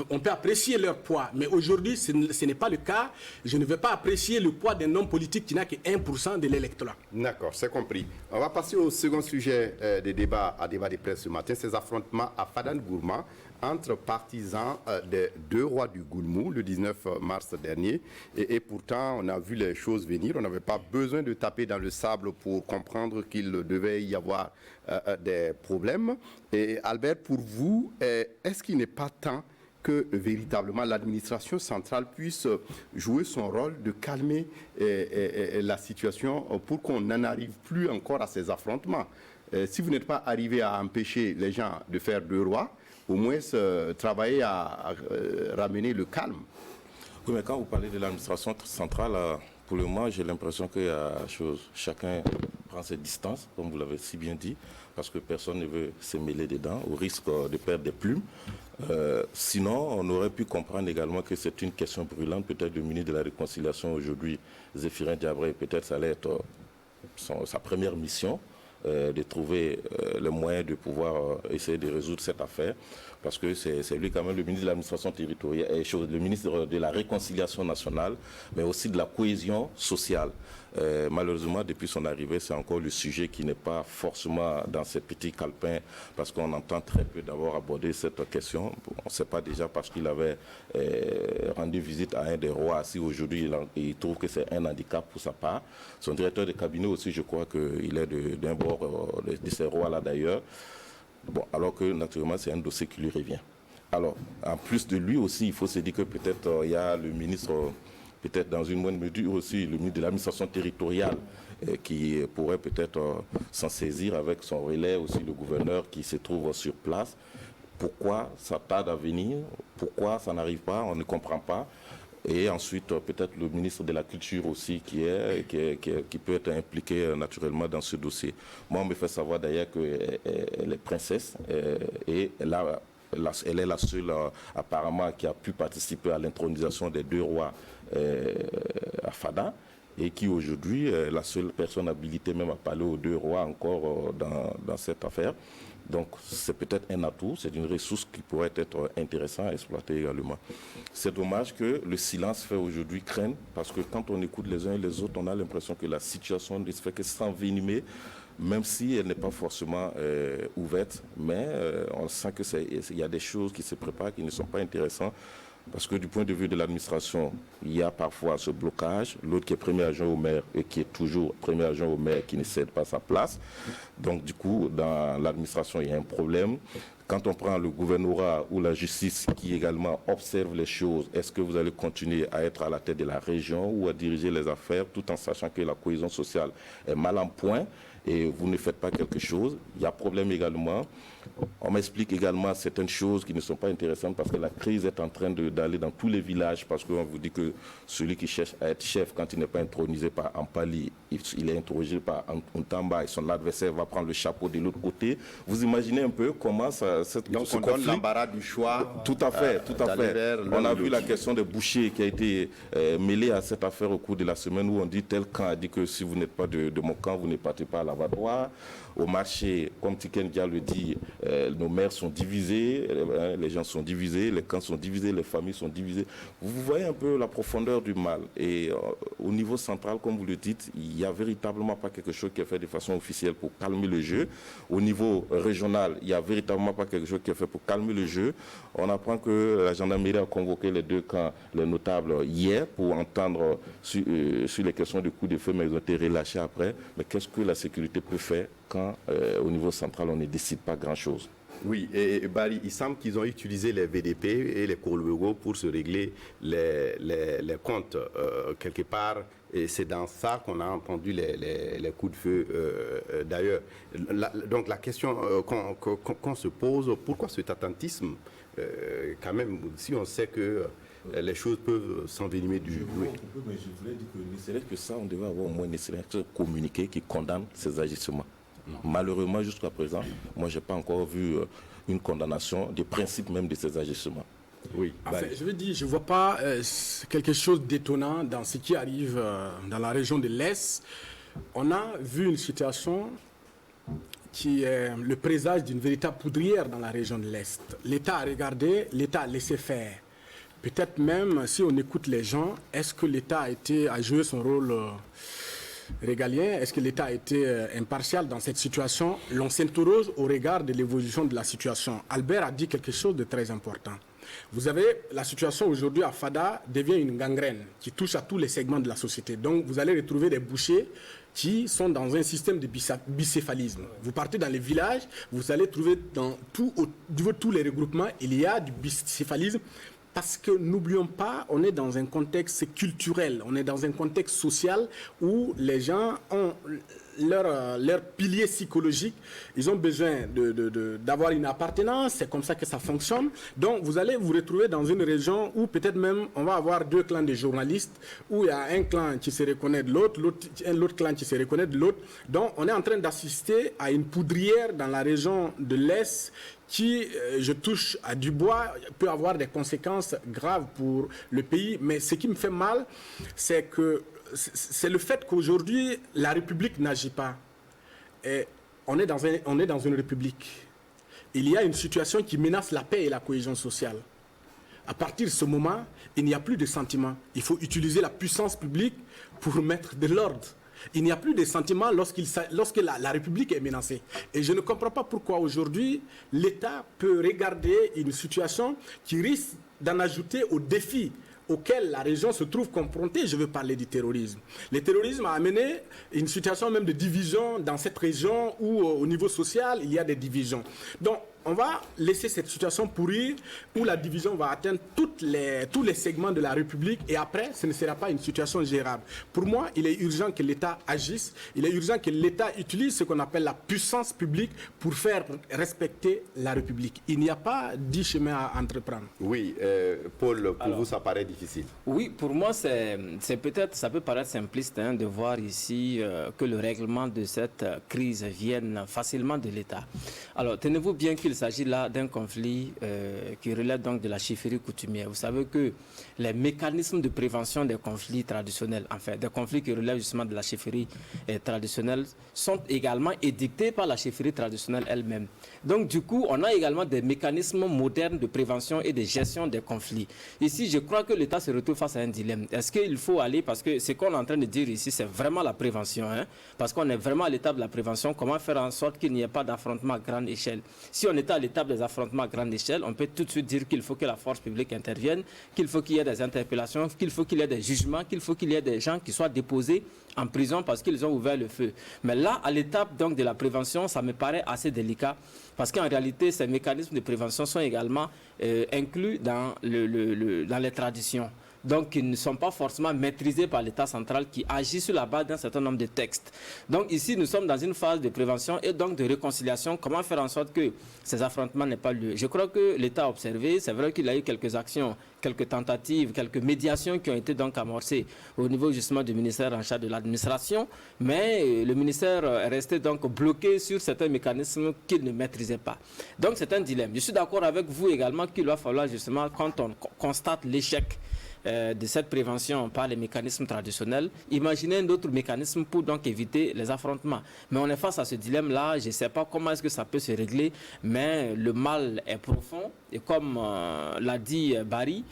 on peut apprécier leur poids. Mais aujourd'hui, ce n'est pas le cas. Je ne vais pas apprécier le poids d'un homme politique qui n'a que 1% de l'électorat. D'accord, c'est compris. On va passer au second sujet des débats, à débat de presse ce matin, ces affrontements à Fadane Gourma entre partisans des deux rois du Goulmou le 19 mars dernier. Et pourtant, on a vu les choses venir. On n'avait pas besoin de taper dans le sable pour comprendre qu'il devait y avoir des problèmes. Et Albert, pour vous, est-ce qu'il n'est pas temps que véritablement l'administration centrale puisse jouer son rôle de calmer la situation pour qu'on n'en arrive plus encore à ces affrontements? Si vous n'êtes pas arrivé à empêcher les gens de faire deux rois, au moins travailler à ramener le calme. Oui, mais quand vous parlez de l'administration centrale, pour le moment, j'ai l'impression qu'il y a chacun prend ses distances, comme vous l'avez si bien dit, parce que personne ne veut se mêler dedans, au risque de perdre des plumes. Sinon, on aurait pu comprendre également que c'est une question brûlante. Peut-être le ministre de la Réconciliation aujourd'hui, Zéphirin Diabré, peut-être ça allait être sa première mission. De trouver le moyen de pouvoir essayer de résoudre cette affaire, parce que c'est lui quand même le ministre de l'administration territoriale, le ministre de la Réconciliation nationale, mais aussi de la cohésion sociale. Malheureusement, depuis son arrivée, c'est encore le sujet qui n'est pas forcément dans ces petits calepins, parce qu'on entend très peu d'abord aborder cette question. On ne sait pas déjà parce qu'il avait rendu visite à un des rois, si aujourd'hui il trouve que c'est un handicap pour sa part. Son directeur de cabinet aussi, je crois qu'il est d'un bord de ces rois-là d'ailleurs. Bon, alors que naturellement, c'est un dossier qui lui revient. Alors, en plus de lui aussi, il faut se dire que peut-être il y a le ministre, peut-être dans une moindre mesure aussi, le ministre de l'administration territoriale qui pourrait peut-être s'en saisir avec son relais, aussi le gouverneur qui se trouve sur place. Pourquoi ça tarde à venir? Pourquoi ça n'arrive pas? On ne comprend pas. Et ensuite, peut-être le ministre de la Culture aussi qui peut être impliqué naturellement dans ce dossier. Moi, on me fait savoir d'ailleurs qu'elle est princesse et elle est la seule apparemment qui a pu participer à l'intronisation des deux rois à Fada, et qui aujourd'hui est la seule personne habilitée même à parler aux deux rois encore dans cette affaire. Donc c'est peut-être un atout, c'est une ressource qui pourrait être intéressante à exploiter également. C'est dommage que le silence fait aujourd'hui craindre, parce que quand on écoute les uns et les autres, on a l'impression que la situation ne se fait que s'envenimer, même si elle n'est pas forcément ouverte, mais on sent qu'il y a des choses qui se préparent qui ne sont pas intéressantes. Parce que du point de vue de l'administration, il y a parfois ce blocage. L'autre qui est premier adjoint au maire et qui est toujours premier adjoint au maire qui ne cède pas sa place. Donc du coup, dans l'administration, il y a un problème. Quand on prend le gouvernorat ou la justice qui également observe les choses, est-ce que vous allez continuer à être à la tête de la région ou à diriger les affaires tout en sachant que la cohésion sociale est mal en point et vous ne faites pas quelque chose? Il y a problème également. On m'explique également certaines choses qui ne sont pas intéressantes parce que la crise est en train d'aller dans tous les villages, parce qu'on vous dit que celui qui cherche à être chef, quand il n'est pas intronisé par Ampali, il est intronisé par Ntamba et son adversaire va prendre le chapeau de l'autre côté. Vous imaginez un peu comment donc on donne l'embarras du choix. Tout à fait, tout à fait. On a vu la question des bouchers qui a été mêlée à cette affaire au cours de la semaine, où on dit tel camp a dit que si vous n'êtes pas de mon camp, vous ne partez pas à l'abattoir. Au marché, comme Tiken Dia le dit, nos mères sont divisées, les gens sont divisés, les camps sont divisés, les familles sont divisées. Vous voyez un peu la profondeur du mal. Et au niveau central, comme vous le dites, il n'y a véritablement pas quelque chose qui est fait de façon officielle pour calmer le jeu. Au niveau régional, il n'y a véritablement pas quelque chose qui est fait pour calmer le jeu. On apprend que la gendarmerie a convoqué les deux camps, les notables, hier pour entendre sur les questions de coups de feu, mais ils ont été relâchés après. Mais qu'est-ce que la sécurité peut faire quand au niveau central on ne décide pas grand-chose? Oui, et Barry, il semble qu'ils ont utilisé les VDP et les Kolwego pour se régler les comptes quelque part. Et c'est dans ça qu'on a entendu les coups de feu d'ailleurs. Donc la question qu'on se pose, pourquoi cet attentisme quand même, si on sait que les choses peuvent s'envenimer du jeu. Oui. Mais je voulais dire que ne serait que ça, on devait avoir au moins un communiqué qui condamne ces agissements. Non. Malheureusement, jusqu'à présent, moi, je n'ai pas encore vu une condamnation des principes même de ces agissements. Oui. Enfin, je veux dire, je ne vois pas quelque chose d'étonnant dans ce qui arrive dans la région de l'Est. On a vu une situation qui est le présage d'une véritable poudrière dans la région de l'Est. L'État a regardé, l'État a laissé faire. Peut-être même, si on écoute les gens, est-ce que l'État a joué son rôle régalien, est-ce que l'État a été impartial dans cette situation? L'on s'interroge au regard de l'évolution de la situation. Albert a dit quelque chose de très important. Vous avez la situation aujourd'hui à Fada devient une gangrène qui touche à tous les segments de la société. Donc vous allez retrouver des bouchers qui sont dans un système de bicéphalisme. Vous partez dans les villages, vous allez trouver dans tous les regroupements, il y a du bicéphalisme. Parce que n'oublions pas, on est dans un contexte culturel, on est dans un contexte social où les gens ont leur pilier psychologique, ils ont besoin d'avoir une appartenance, c'est comme ça que ça fonctionne. Donc vous allez vous retrouver dans une région où peut-être même on va avoir 2 clans de journalistes, où il y a un clan qui se reconnaît de l'autre, l'autre clan qui se reconnaît de l'autre. Donc on est en train d'assister à une poudrière dans la région de l'Est qui, je touche à du bois, peut avoir des conséquences graves pour le pays. Mais ce qui me fait mal, c'est le fait qu'aujourd'hui, la République n'agit pas. Et on est dans une République. Il y a une situation qui menace la paix et la cohésion sociale. À partir de ce moment, il n'y a plus de sentiments. Il faut utiliser la puissance publique pour mettre de l'ordre. Il n'y a plus de sentiments lorsque la République est menacée. Et je ne comprends pas pourquoi aujourd'hui, l'État peut regarder une situation qui risque d'en ajouter aux défis auxquels la région se trouve confrontée. Je veux parler du terrorisme. Le terrorisme a amené une situation même de division dans cette région où, au niveau social, il y a des divisions. Donc, on va laisser cette situation pourrir où la division va atteindre tous les segments de la République et après, ce ne sera pas une situation gérable. Pour moi, il est urgent que l'État agisse, il est urgent que l'État utilise ce qu'on appelle la puissance publique pour faire respecter la République. Il n'y a pas 10 chemins à entreprendre. Oui, Paul, pour vous, ça paraît difficile. Oui, pour moi, c'est peut-être, ça peut paraître simpliste de voir ici que le règlement de cette crise vienne facilement de l'État. Alors, tenez-vous bien qu'il s'agit là d'un conflit qui relève donc de la chefferie coutumière. Vous savez que les mécanismes de prévention des conflits traditionnels, enfin des conflits qui relèvent justement de la chefferie traditionnelle, sont également édictés par la chefferie traditionnelle elle-même. Donc du coup, on a également des mécanismes modernes de prévention et de gestion des conflits. Ici, je crois que l'État se retrouve face à un dilemme. Est-ce qu'il faut aller, parce que ce qu'on est en train de dire ici, c'est vraiment la prévention, parce qu'on est vraiment à l'étape de la prévention, comment faire en sorte qu'il n'y ait pas d'affrontement à grande échelle. Si on était à l'étape des affrontements à grande échelle, on peut tout de suite dire qu'il faut que la force publique intervienne, qu'il faut qu'il y ait des interpellations, qu'il faut qu'il y ait des jugements, qu'il faut qu'il y ait des gens qui soient déposés en prison parce qu'ils ont ouvert le feu. Mais là, à l'étape donc de la prévention, ça me paraît assez délicat parce qu'en réalité, ces mécanismes de prévention sont également inclus dans les traditions. Donc, ils ne sont pas forcément maîtrisés par l'État central qui agit sur la base d'un certain nombre de textes. Donc, ici, nous sommes dans une phase de prévention et donc de réconciliation. Comment faire en sorte que ces affrontements n'aient pas lieu? Je crois que l'État a observé, c'est vrai qu'il y a eu quelques actions, quelques tentatives, quelques médiations qui ont été donc amorcées au niveau justement du ministère en charge de l'administration, mais le ministère est resté donc bloqué sur certains mécanismes qu'il ne maîtrisait pas. Donc, c'est un dilemme. Je suis d'accord avec vous également qu'il va falloir justement, quand on constate l'échec de cette prévention par les mécanismes traditionnels, imaginer un autre mécanisme pour donc éviter les affrontements. Mais on est face à ce dilemme-là, je ne sais pas comment est-ce que ça peut se régler, mais le mal est profond et comme l'a dit Barry,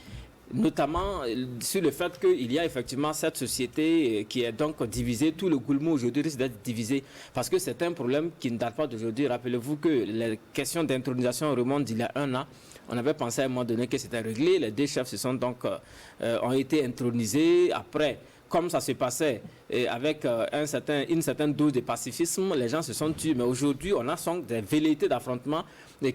notamment sur le fait qu'il y a effectivement cette société qui est donc divisée. Tout le Goulmou aujourd'hui risque d'être divisé parce que c'est un problème qui ne date pas d'aujourd'hui. Rappelez-vous que les questions d'intronisation remontent d'il y a 1 an. On avait pensé à un moment donné que c'était réglé. Les 2 chefs ont été intronisés. Après, comme ça se passait avec une certaine dose de pacifisme, les gens se sont tués. Mais aujourd'hui, on a des velléités d'affrontement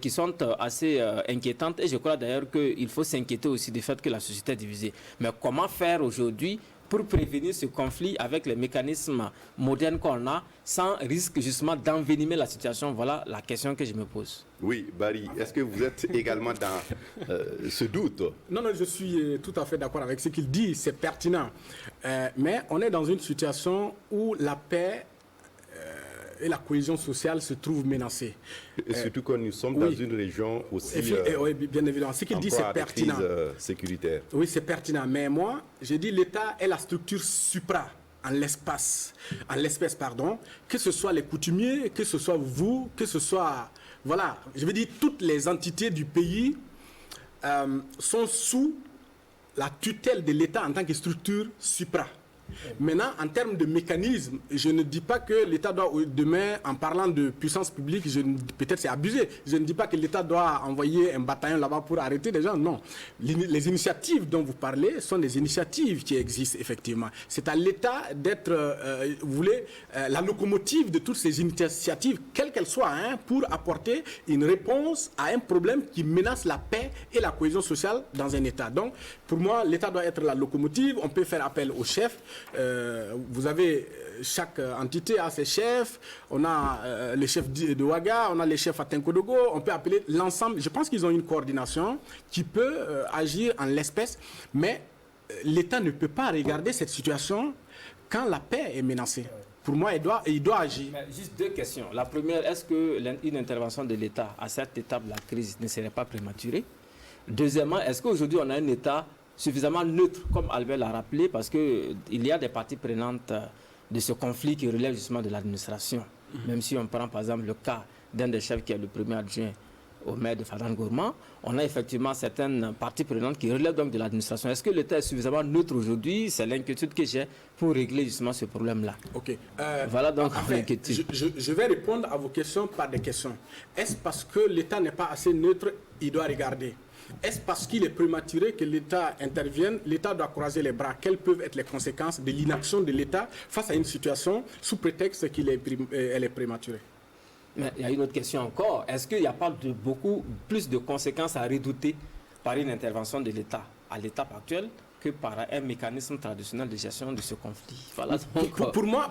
qui sont assez inquiétantes. Et je crois d'ailleurs qu'il faut s'inquiéter aussi du fait que la société est divisée. Mais comment faire aujourd'hui pour prévenir ce conflit avec les mécanismes modernes qu'on a, sans risque justement d'envenimer la situation? Voilà la question que je me pose. Oui, Barry, est-ce que vous êtes également dans ce doute? Non, je suis tout à fait d'accord avec ce qu'il dit, c'est pertinent. Mais on est dans une situation où la paix et la cohésion sociale se trouvent menacées. Et surtout que nous sommes dans une région aussi... oui, bien évidemment. Ce qu'il dit, c'est pertinent. Sécuritaire. Oui, c'est pertinent. Mais moi, j'ai dit l'État est la structure supra en l'espèce, que ce soit les coutumiers, que ce soit vous, que ce soit... Voilà, je veux dire, toutes les entités du pays sont sous la tutelle de l'État en tant que structure supra. Maintenant, en termes de mécanisme, je ne dis pas que l'État doit, demain, en parlant de puissance publique, peut-être c'est abusé, je ne dis pas que l'État doit envoyer un bataillon là-bas pour arrêter des gens, non. Les initiatives dont vous parlez sont des initiatives qui existent effectivement. C'est à l'État d'être, vous voulez, la locomotive de toutes ces initiatives, quelles qu'elles soient, hein, pour apporter une réponse à un problème qui menace la paix et la cohésion sociale dans un État. Donc, pour moi, l'État doit être la locomotive, on peut faire appel aux chefs. Vous avez, chaque entité a ses chefs, on a les chefs de Ouaga, on a les chefs à Tenkodogo, on peut appeler l'ensemble. Je pense qu'ils ont une coordination qui peut agir en l'espèce, mais l'État ne peut pas regarder cette situation quand la paix est menacée. Pour moi, il doit agir. Mais juste deux questions. La première, est-ce qu'une intervention de l'État à cette étape de la crise ne serait pas prématurée? Deuxièmement, est-ce qu'aujourd'hui on a un État suffisamment neutre, comme Albert l'a rappelé, parce qu'il y a des parties prenantes de ce conflit qui relèvent justement de l'administration. Même si on prend par exemple le cas d'un des chefs qui est le premier adjoint au maire de Fadane Gourma, on a effectivement certaines parties prenantes qui relèvent donc de l'administration. Est-ce que l'État est suffisamment neutre aujourd'hui? C'est l'inquiétude que j'ai pour régler justement ce problème-là. Ok. Voilà donc l'inquiétude. Je vais répondre à vos questions par des questions. Est-ce parce que l'État n'est pas assez neutre, il doit regarder? Est-ce parce qu'il est prématuré que l'État intervienne? L'État doit croiser les bras. Quelles peuvent être les conséquences de l'inaction de l'État face à une situation sous prétexte qu'elle est prématurée? Mais il y a une autre question encore. Est-ce qu'il n'y a pas beaucoup plus de conséquences à redouter par une intervention de l'État à l'étape actuelle que par un mécanisme traditionnel de gestion de ce conflit? Voilà. Pour moi,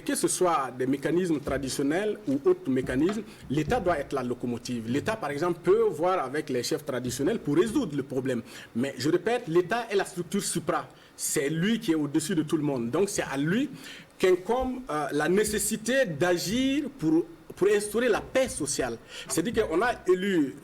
que ce soit des mécanismes traditionnels ou autres mécanismes, l'État doit être la locomotive. L'État, par exemple, peut voir avec les chefs traditionnels pour résoudre le problème. Mais je répète, l'État est la structure supra. C'est lui qui est au-dessus de tout le monde. Donc c'est à lui qu'incombe la nécessité d'agir pour instaurer la paix sociale. C'est-à-dire qu'on a élu,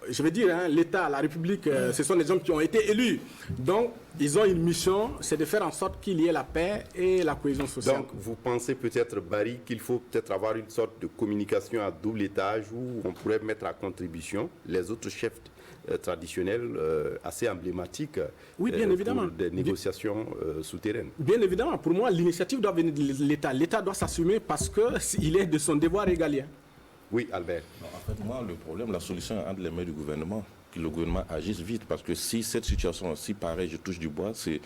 je veux dire, hein, l'État, la République, ce sont des hommes qui ont été élus. Donc, ils ont une mission, c'est de faire en sorte qu'il y ait la paix et la cohésion sociale. Donc, vous pensez peut-être, Barry, qu'il faut peut-être avoir une sorte de communication à double étage où on pourrait mettre à contribution les autres chefs traditionnels assez emblématiques, oui, bien évidemment, pour des négociations souterraines. Bien évidemment, pour moi, l'initiative doit venir de l'État. L'État doit s'assumer parce qu'il est de son devoir régalien. Oui, Albert. Non, en fait, moi, le problème, la solution est entre les mains du gouvernement. Que le gouvernement agisse vite, parce que si cette situation, si pareil, je touche du bois, c'est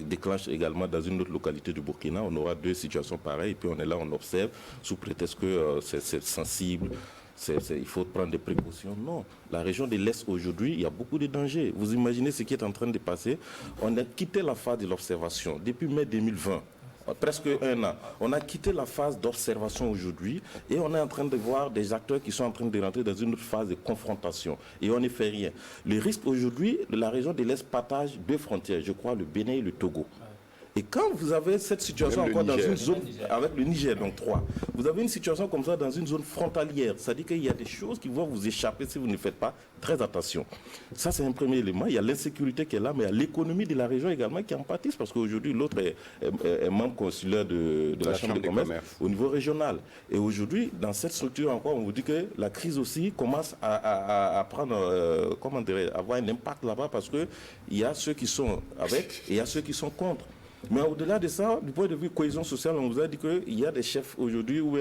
déclenche également dans une autre localité du Burkina, on aura deux situations pareilles, et puis on est là, on observe, sous prétexte que c'est sensible, il faut prendre des précautions. Non, la région de l'Est aujourd'hui, il y a beaucoup de dangers. Vous imaginez ce qui est en train de passer. On a quitté la phase de l'observation depuis mai 2020. Presque un an. On a quitté la phase d'observation aujourd'hui et on est en train de voir des acteurs qui sont en train de rentrer dans une autre phase de confrontation. Et on ne fait rien. Le risque aujourd'hui, la région de l'Est partage deux frontières, je crois, le Bénin et le Togo. Et quand vous avez cette situation encore dans une zone, avec le Niger, donc 3, vous avez une situation comme ça dans une zone frontalière. C'est-à-dire qu'il y a des choses qui vont vous échapper si vous ne faites pas très attention. Ça, c'est un premier élément. Il y a l'insécurité qui est là, mais il y a l'économie de la région également qui en pâtisse, parce qu'aujourd'hui, l'autre est membre consulaire de la Chambre de commerce au niveau régional. Et aujourd'hui, dans cette structure encore, on vous dit que la crise aussi commence à prendre, comment dirais, avoir un impact là-bas, parce qu'il y a ceux qui sont avec et il y a ceux qui sont contre. Mais au-delà de ça, du point de vue cohésion sociale, on vous a dit qu'il y a des chefs aujourd'hui, ou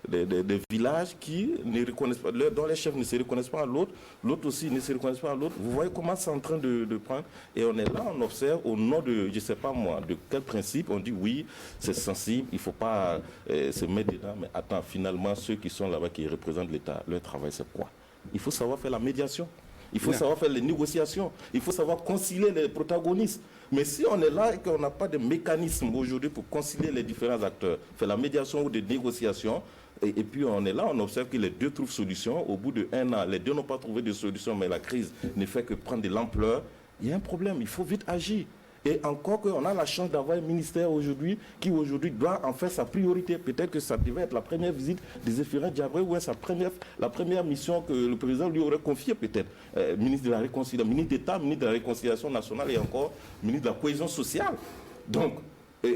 des villages qui ne reconnaissent pas, dont les chefs ne se reconnaissent pas à l'autre, l'autre aussi ne se reconnaissent pas à l'autre. Vous voyez comment c'est en train de prendre. Et on est là, on observe au nom de, je ne sais pas moi, de quel principe, on dit oui, c'est sensible, il ne faut pas se mettre dedans. Mais attends, finalement, ceux qui sont là-bas, qui représentent l'État, leur travail, c'est quoi? Il faut savoir faire la médiation. Il faut savoir faire les négociations. Il faut savoir concilier les protagonistes. Mais si on est là et qu'on n'a pas de mécanisme aujourd'hui pour concilier les différents acteurs, faire la médiation ou des négociations, et puis on est là, on observe que les deux trouvent solution. Au bout d'1 an, les deux n'ont pas trouvé de solution, mais la crise ne fait que prendre de l'ampleur. Il y a un problème, il faut vite agir. Et encore qu'on a la chance d'avoir un ministère aujourd'hui qui aujourd'hui doit en faire sa priorité. Peut-être que ça devait être la première visite des Zéphirin Diabré ou la première mission que le président lui aurait confiée peut-être. Ministre de la Réconciliation, ministre d'État, ministre de la Réconciliation nationale et encore ministre de la Cohésion sociale. Donc, ça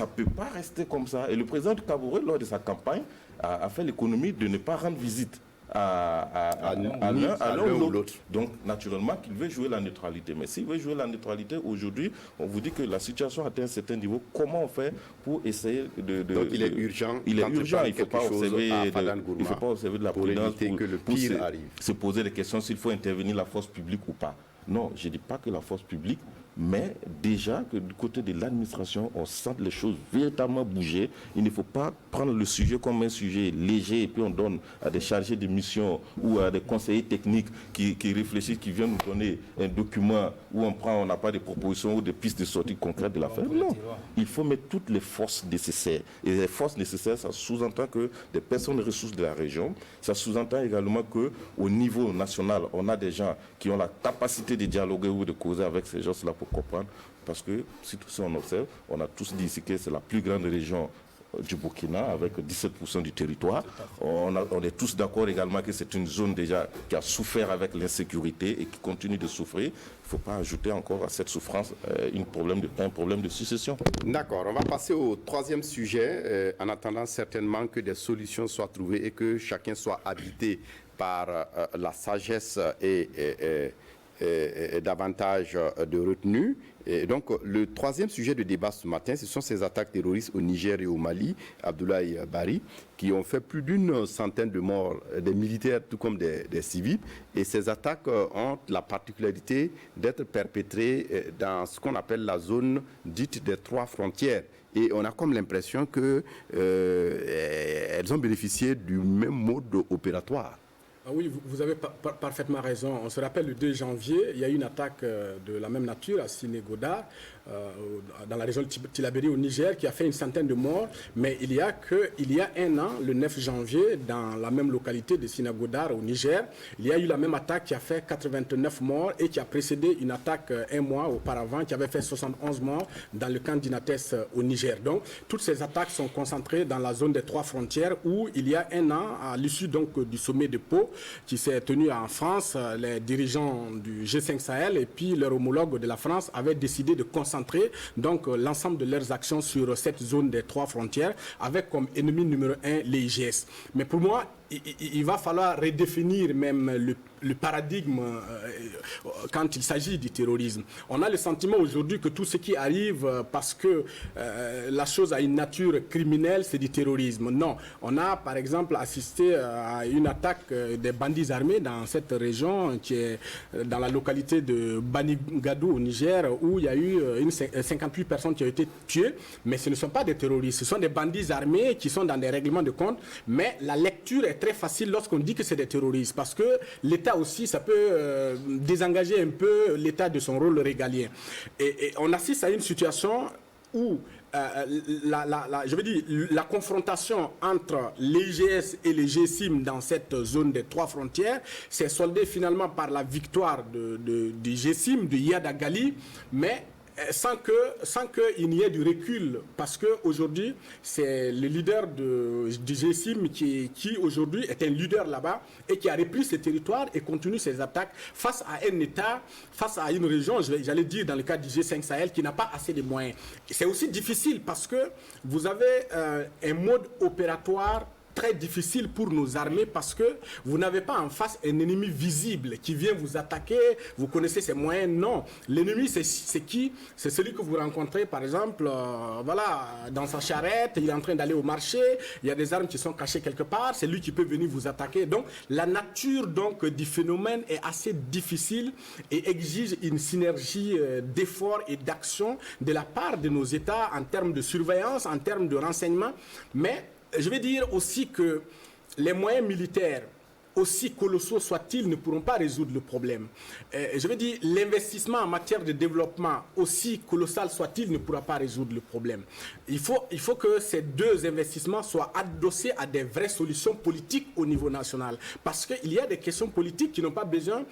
ne peut pas rester comme ça. Et le président du Cameroun, lors de sa campagne, a fait l'économie de ne pas rendre visite. à l'un ou l'autre. Donc, naturellement, qu'il veut jouer la neutralité. Mais s'il veut jouer la neutralité, aujourd'hui, on vous dit que la situation atteint un certain niveau. Comment on fait pour essayer de... Donc, il est urgent. Il est urgent. Il ne faut pas observer de la prudence pour que le pire arrive. Se poser des questions s'il faut intervenir la force publique ou pas. Non, je ne dis pas que la force publique, mais déjà que du côté de l'administration, on sent les choses véritablement bouger. Il ne faut pas prendre le sujet comme un sujet léger et puis on donne à des chargés de mission ou à des conseillers techniques qui réfléchissent, qui viennent nous donner un document où on n'a pas de propositions ou de pistes de sortie concrètes de l'affaire. Non, il faut mettre toutes les forces nécessaires. Et les forces nécessaires, ça sous-entend que des personnes ressources de la région, ça sous-entend également qu'au niveau national, on a des gens qui ont la capacité de dialoguer ou de causer avec ces gens-là pour comprendre, parce que si tout ça on observe, on a tous dit ici que c'est la plus grande région du Burkina avec 17% du territoire. On est tous d'accord également que c'est une zone déjà qui a souffert avec l'insécurité et qui continue de souffrir. Il ne faut pas ajouter encore à cette souffrance un problème de succession. D'accord, on va passer au troisième sujet, en attendant certainement que des solutions soient trouvées et que chacun soit habité par la sagesse et davantage de retenue. Et donc, le troisième sujet de débat ce matin, ce sont ces attaques terroristes au Niger et au Mali, Abdoulaye Bari, qui ont fait plus d'une centaine de morts, des militaires tout comme des civils. Et ces attaques ont la particularité d'être perpétrées dans ce qu'on appelle la zone dite des 3 frontières. Et on a comme l'impression qu'elles ont bénéficié du même mode opératoire. Ah oui, vous avez parfaitement raison. On se rappelle le 2 janvier, il y a eu une attaque de la même nature à Siné-Godar, dans la région de Tillabéri au Niger, qui a fait une centaine de morts. Mais il y a un an, le 9 janvier, dans la même localité de Siné-Godar au Niger, il y a eu la même attaque qui a fait 89 morts et qui a précédé une attaque un mois auparavant qui avait fait 71 morts dans le camp d'Inates au Niger. Donc, toutes ces attaques sont concentrées dans la zone des 3 frontières où il y a un an, à l'issue donc du sommet de Pau, qui s'est tenu en France, les dirigeants du G5 Sahel et puis leurs homologues de la France avaient décidé de concentrer donc l'ensemble de leurs actions sur cette zone des 3 frontières avec comme ennemi numéro 1 les IGS. Mais pour moi, il va falloir redéfinir même le paradigme quand il s'agit du terrorisme. On a le sentiment aujourd'hui que tout ce qui arrive parce que la chose a une nature criminelle, c'est du terrorisme. Non, on a par exemple assisté à une attaque des bandits armés dans cette région qui est dans la localité de Banigadou au Niger où il y a eu 58 personnes qui ont été tuées, mais ce ne sont pas des terroristes, ce sont des bandits armés qui sont dans des règlements de compte, mais la lecture est très facile lorsqu'on dit que c'est des terroristes parce que l'État aussi, ça peut désengager un peu l'État de son rôle régalien. Et on assiste à une situation où la confrontation entre l'IGS et les GSIM dans cette zone des 3 frontières s'est soldée finalement par la victoire du GSIM, du Yad Agali, mais sans qu'il n'y ait du recul, parce qu'aujourd'hui, c'est le leader du GSIM qui aujourd'hui est un leader là-bas et qui a repris ses territoires et continue ses attaques face à un État, face à une région, j'allais dire dans le cas du G5 Sahel, qui n'a pas assez de moyens. C'est aussi difficile parce que vous avez un mode opératoire très difficile pour nos armées parce que vous n'avez pas en face un ennemi visible qui vient vous attaquer, vous connaissez ses moyens, non. L'ennemi, c'est qui? C'est celui que vous rencontrez, par exemple, dans sa charrette, il est en train d'aller au marché, il y a des armes qui sont cachées quelque part, c'est lui qui peut venir vous attaquer. Donc, la nature du phénomène est assez difficile et exige une synergie d'efforts et d'actions de la part de nos États en termes de surveillance, en termes de renseignement, mais je vais dire aussi que les moyens militaires, aussi colossaux soient-ils, ne pourront pas résoudre le problème. Je veux dire, l'investissement en matière de développement, aussi colossal soit-il, ne pourra pas résoudre le problème. Il faut que ces deux investissements soient adossés à des vraies solutions politiques au niveau national. Parce qu'il y a des questions politiques qui n'ont pas besoin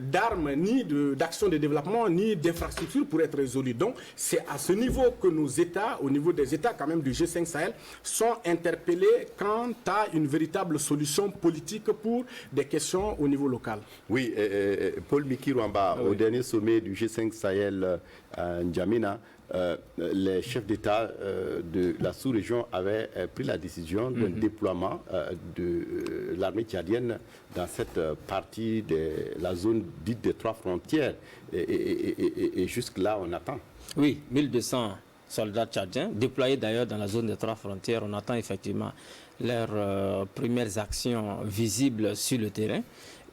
d'armes, ni d'actions de développement, ni d'infrastructures pour être résolues. Donc, c'est à ce niveau que nos États, au niveau des États quand même du G5 Sahel, sont interpellés quant à une véritable solution politique pour des questions au niveau local. Oui, Paul Mikirwamba, au dernier sommet du G5 Sahel à N'Djamena, les chefs d'État de la sous-région avaient pris la décision d'un déploiement de l'armée tchadienne dans cette partie de la zone dite des 3 frontières. Et jusque-là, on attend. Oui, 1200 soldats tchadiens, déployés d'ailleurs dans la zone des 3 frontières. On attend effectivement leurs premières actions visibles sur le terrain.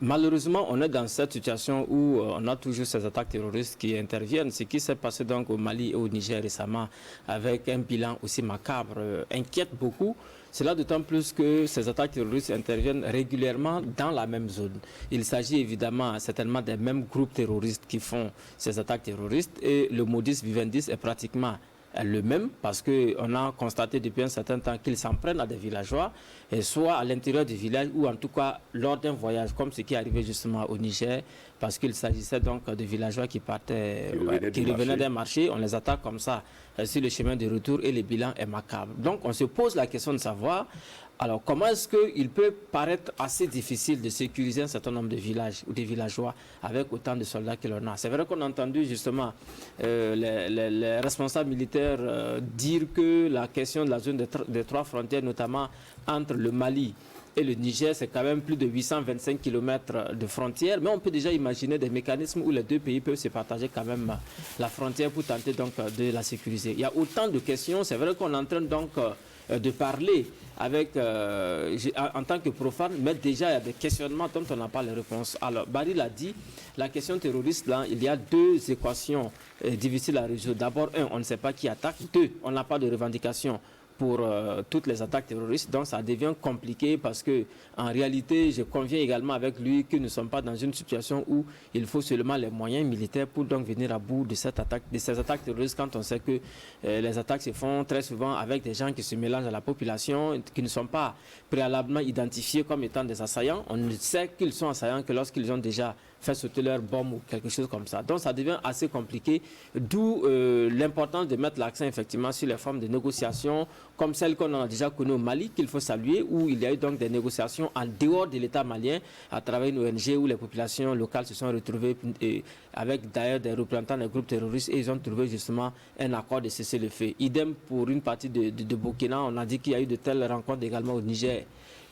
Malheureusement, on est dans cette situation où on a toujours ces attaques terroristes qui interviennent. Ce qui s'est passé donc au Mali et au Niger récemment, avec un bilan aussi macabre, inquiète beaucoup. Cela d'autant plus que ces attaques terroristes interviennent régulièrement dans la même zone. Il s'agit évidemment certainement des mêmes groupes terroristes qui font ces attaques terroristes et le modus vivendi est pratiquement le même, parce qu'on a constaté depuis un certain temps qu'ils s'en prennent à des villageois, et soit à l'intérieur du village ou en tout cas lors d'un voyage, comme ce qui est arrivé justement au Niger, parce qu'il s'agissait donc de villageois qui partaient, qui revenaient d'un marché. On les attaque comme ça sur le chemin de retour et le bilan est macabre. Donc on se pose la question de savoir, alors comment est-ce qu'il peut paraître assez difficile de sécuriser un certain nombre de villages ou des villageois avec autant de soldats que l'on a. C'est vrai qu'on a entendu justement les responsables militaires dire que la question de la zone des 3 frontières, notamment entre le Mali et le Niger, c'est quand même plus de 825 km de frontières, mais on peut déjà imaginer des mécanismes où les deux pays peuvent se partager quand même la frontière pour tenter donc de la sécuriser. Il y a autant de questions, c'est vrai qu'on est en train donc de parler avec, en tant que profane, mais déjà il y a des questionnements dont on n'a pas les réponses. Alors, Barry l'a dit, la question terroriste, là, il y a 2 équations difficiles à résoudre. D'abord, 1, on ne sait pas qui attaque. 2, on n'a pas de revendication pour toutes les attaques terroristes. Donc ça devient compliqué parce que en réalité, je conviens également avec lui que nous ne sommes pas dans une situation où il faut seulement les moyens militaires pour donc venir à bout de ces attaques terroristes, quand on sait que les attaques se font très souvent avec des gens qui se mélangent à la population, qui ne sont pas préalablement identifiés comme étant des assaillants. On ne sait qu'ils sont assaillants que lorsqu'ils ont déjà fait sauter leur bombe ou quelque chose comme ça. Donc ça devient assez compliqué, d'où l'importance de mettre l'accent effectivement sur les formes de négociation comme celles qu'on a déjà connues au Mali, qu'il faut saluer, où il y a eu donc des négociations en dehors de l'État malien à travers une ONG où les populations locales se sont retrouvées avec d'ailleurs des représentants des groupes terroristes et ils ont trouvé justement un accord de cessez-le-feu. Idem pour une partie de Burkina, on a dit qu'il y a eu de telles rencontres également au Niger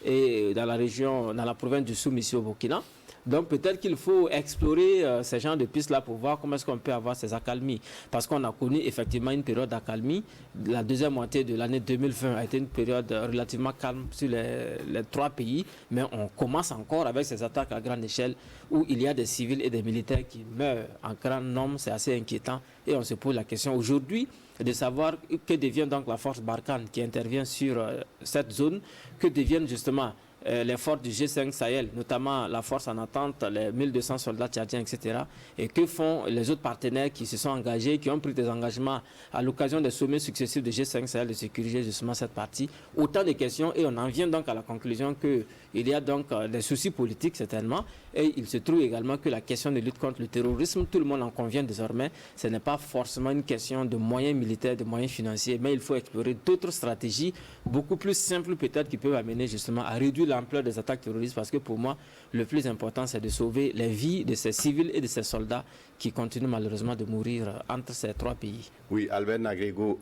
et dans la région, dans la province du Soumis au Burkina. Donc peut-être qu'il faut explorer ces genres de pistes-là pour voir comment est-ce qu'on peut avoir ces accalmies. Parce qu'on a connu effectivement une période d'accalmie. La deuxième moitié de l'année 2020 a été une période relativement calme sur les 3 pays. Mais on commence encore avec ces attaques à grande échelle où il y a des civils et des militaires qui meurent en grand nombre. C'est assez inquiétant. Et on se pose la question aujourd'hui de savoir que devient donc la force Barkhane qui intervient sur cette zone, que deviennent justement les forces du G5 Sahel, notamment la force en attente, les 1200 soldats tchadiens, etc. Et que font les autres partenaires qui se sont engagés, qui ont pris des engagements à l'occasion des sommets successifs du G5 Sahel de sécuriser justement cette partie. Autant de questions et on en vient donc à la conclusion qu'il y a donc des soucis politiques certainement et il se trouve également que la question de lutte contre le terrorisme, tout le monde en convient désormais, ce n'est pas forcément une question de moyens militaires, de moyens financiers, mais il faut explorer d'autres stratégies beaucoup plus simples peut-être qui peuvent amener justement à réduire l'ampleur des attaques terroristes parce que pour moi, le plus important, c'est de sauver les vies de ces civils et de ces soldats qui continuent malheureusement de mourir entre ces 3 pays. Oui, Albert Nagrego,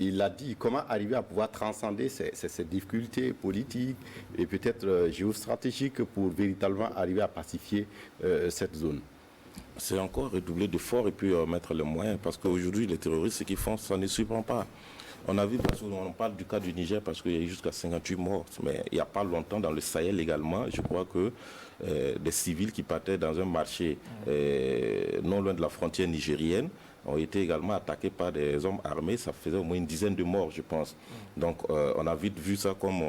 il a dit comment arriver à pouvoir transcender ces difficultés politiques et peut-être géostratégiques pour véritablement arriver à pacifier cette zone. C'est encore redoubler d'efforts et puis mettre les moyens parce qu'aujourd'hui, les terroristes, ce qu'ils font, ça ne surprend pas. On a vu, parce qu'on parle du cas du Niger parce qu'il y a eu jusqu'à 58 morts, mais il n'y a pas longtemps dans le Sahel également, je crois que des civils qui partaient dans un marché non loin de la frontière nigérienne ont été également attaqués par des hommes armés. Ça faisait au moins une dizaine de morts, je pense. Donc, on a vite vu ça comme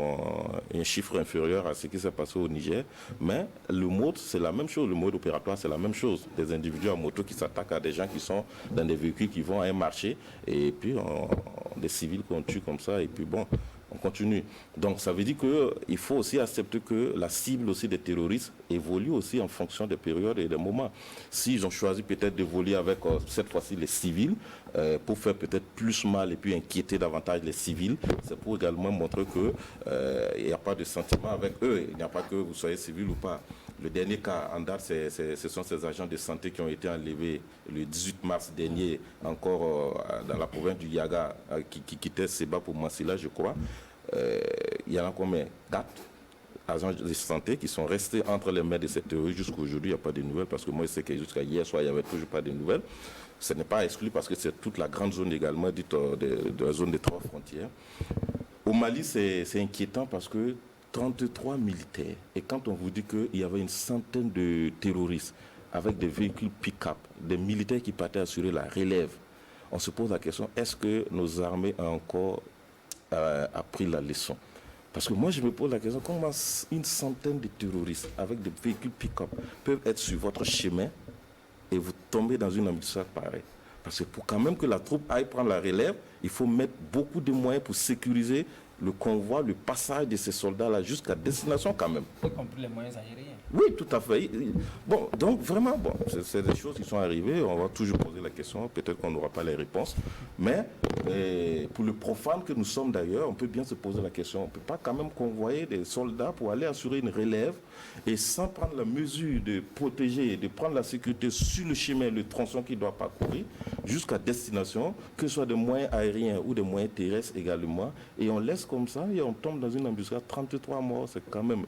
un chiffre inférieur à ce qui s'est passé au Niger. Mais le mode, c'est la même chose. Le mode opératoire, c'est la même chose. Des individus en moto qui s'attaquent à des gens qui sont dans des véhicules qui vont à un marché. Et puis, des civils qu'on tue comme ça. Et puis, bon, on continue. Donc ça veut dire qu'il faut aussi accepter que la cible aussi des terroristes évolue aussi en fonction des périodes et des moments. S'ils ont choisi peut-être d'évoluer avec cette fois-ci les civils, pour faire peut-être plus mal et puis inquiéter davantage les civils, c'est pour également montrer qu'il n'y a pas de sentiment avec eux, il n'y a pas que vous soyez civil ou pas. Le dernier cas en date, ce sont ces agents de santé qui ont été enlevés le 18 mars dernier, encore dans la province du Yaga, qui quittaient Seba pour Massila, je crois. Il y en a combien? 4 agents de santé qui sont restés entre les mains de ces terroristes jusqu'à aujourd'hui. Il n'y a pas de nouvelles, parce que moi, je sais que jusqu'à hier soir, il n'y avait toujours pas de nouvelles. Ce n'est pas exclu parce que c'est toute la grande zone également, dite de la zone des 3 frontières. Au Mali, c'est inquiétant parce que 33 militaires. Et quand on vous dit qu'il y avait une centaine de terroristes avec des véhicules pick-up, des militaires qui partaient assurer la relève, on se pose la question, est-ce que nos armées ont encore appris la leçon? Parce que moi, je me pose la question, comment une centaine de terroristes avec des véhicules pick-up peuvent être sur votre chemin et vous tombez dans une embuscade pareille? Parce que pour quand même que la troupe aille prendre la relève, il faut mettre beaucoup de moyens pour sécuriser le convoi, le passage de ces soldats-là jusqu'à destination quand même. Y compris les moyens aériens. Oui, tout à fait. Bon, donc vraiment, bon, c'est des choses qui sont arrivées. On va toujours poser la question. Peut-être qu'on n'aura pas les réponses. Mais pour le profane que nous sommes d'ailleurs, on peut bien se poser la question. On ne peut pas quand même convoyer des soldats pour aller assurer une relève et sans prendre la mesure de protéger, de prendre la sécurité sur le chemin, le tronçon qui doit parcourir jusqu'à destination, que ce soit des moyens aériens ou des moyens terrestres également. Et on laisse comme ça et on tombe dans une embuscade. 33 morts, c'est quand même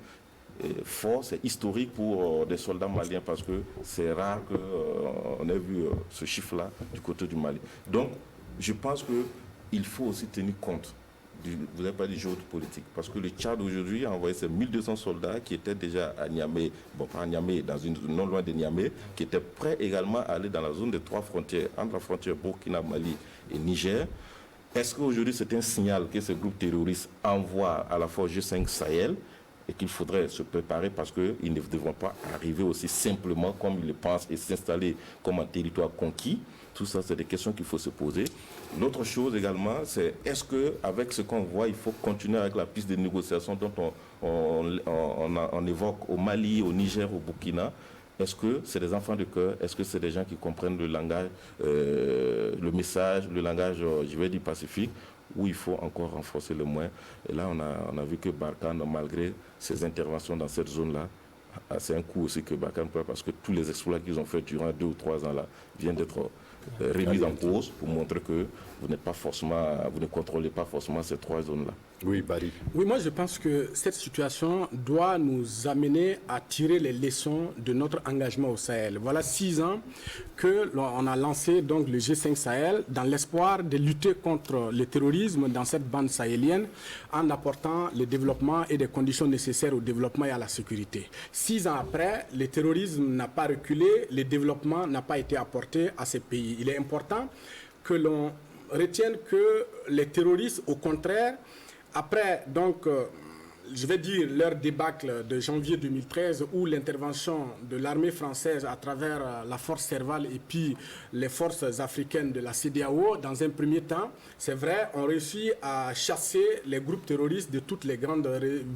fort, c'est historique pour des soldats maliens parce que c'est rare qu'on ait vu ce chiffre-là du côté du Mali. Donc, je pense qu'il faut aussi tenir compte, vous n'avez pas dit géopolitique, parce que le Tchad aujourd'hui a envoyé ses 1200 soldats qui étaient déjà à Niamey, bon pas à Niamey, dans une zone non loin de Niamey, qui étaient prêts également à aller dans la zone des 3 frontières, entre la frontière Burkina, Mali et Niger. Est-ce qu'aujourd'hui c'est un signal que ce groupe terroriste envoie à la fois G5 Sahel et qu'il faudrait se préparer parce qu'ils ne devront pas arriver aussi simplement comme ils le pensent et s'installer comme un territoire conquis? Tout ça, c'est des questions qu'il faut se poser. L'autre chose également, c'est est-ce qu'avec ce qu'on voit, il faut continuer avec la piste de négociation dont on évoque au Mali, au Niger, au Burkina? Est-ce que c'est des enfants de cœur? Est-ce que c'est des gens qui comprennent le langage, le message, le langage, je vais dire, pacifique, où il faut encore renforcer le moins? Et là, on a vu que Barkhane, malgré ses interventions dans cette zone-là, c'est un coup aussi que Barkhane peut, parce que tous les exploits qu'ils ont fait durant 2 ou 3 ans là viennent d'être remis en cause pour montrer que vous ne contrôlez pas forcément ces 3 zones-là. Oui, Barry. Oui, moi je pense que cette situation doit nous amener à tirer les leçons de notre engagement au Sahel. Voilà 6 ans que l'on a lancé donc le G5 Sahel dans l'espoir de lutter contre le terrorisme dans cette bande sahélienne en apportant le développement et des conditions nécessaires au développement et à la sécurité. 6 ans après, le terrorisme n'a pas reculé, le développement n'a pas été apporté à ces pays. Il est important que l'on retienne que les terroristes, au contraire, après, donc, je vais dire leur débâcle de janvier 2013 où l'intervention de l'armée française à travers la force Serval et puis les forces africaines de la CEDEAO, dans un premier temps, c'est vrai, ont réussi à chasser les groupes terroristes de toutes les grandes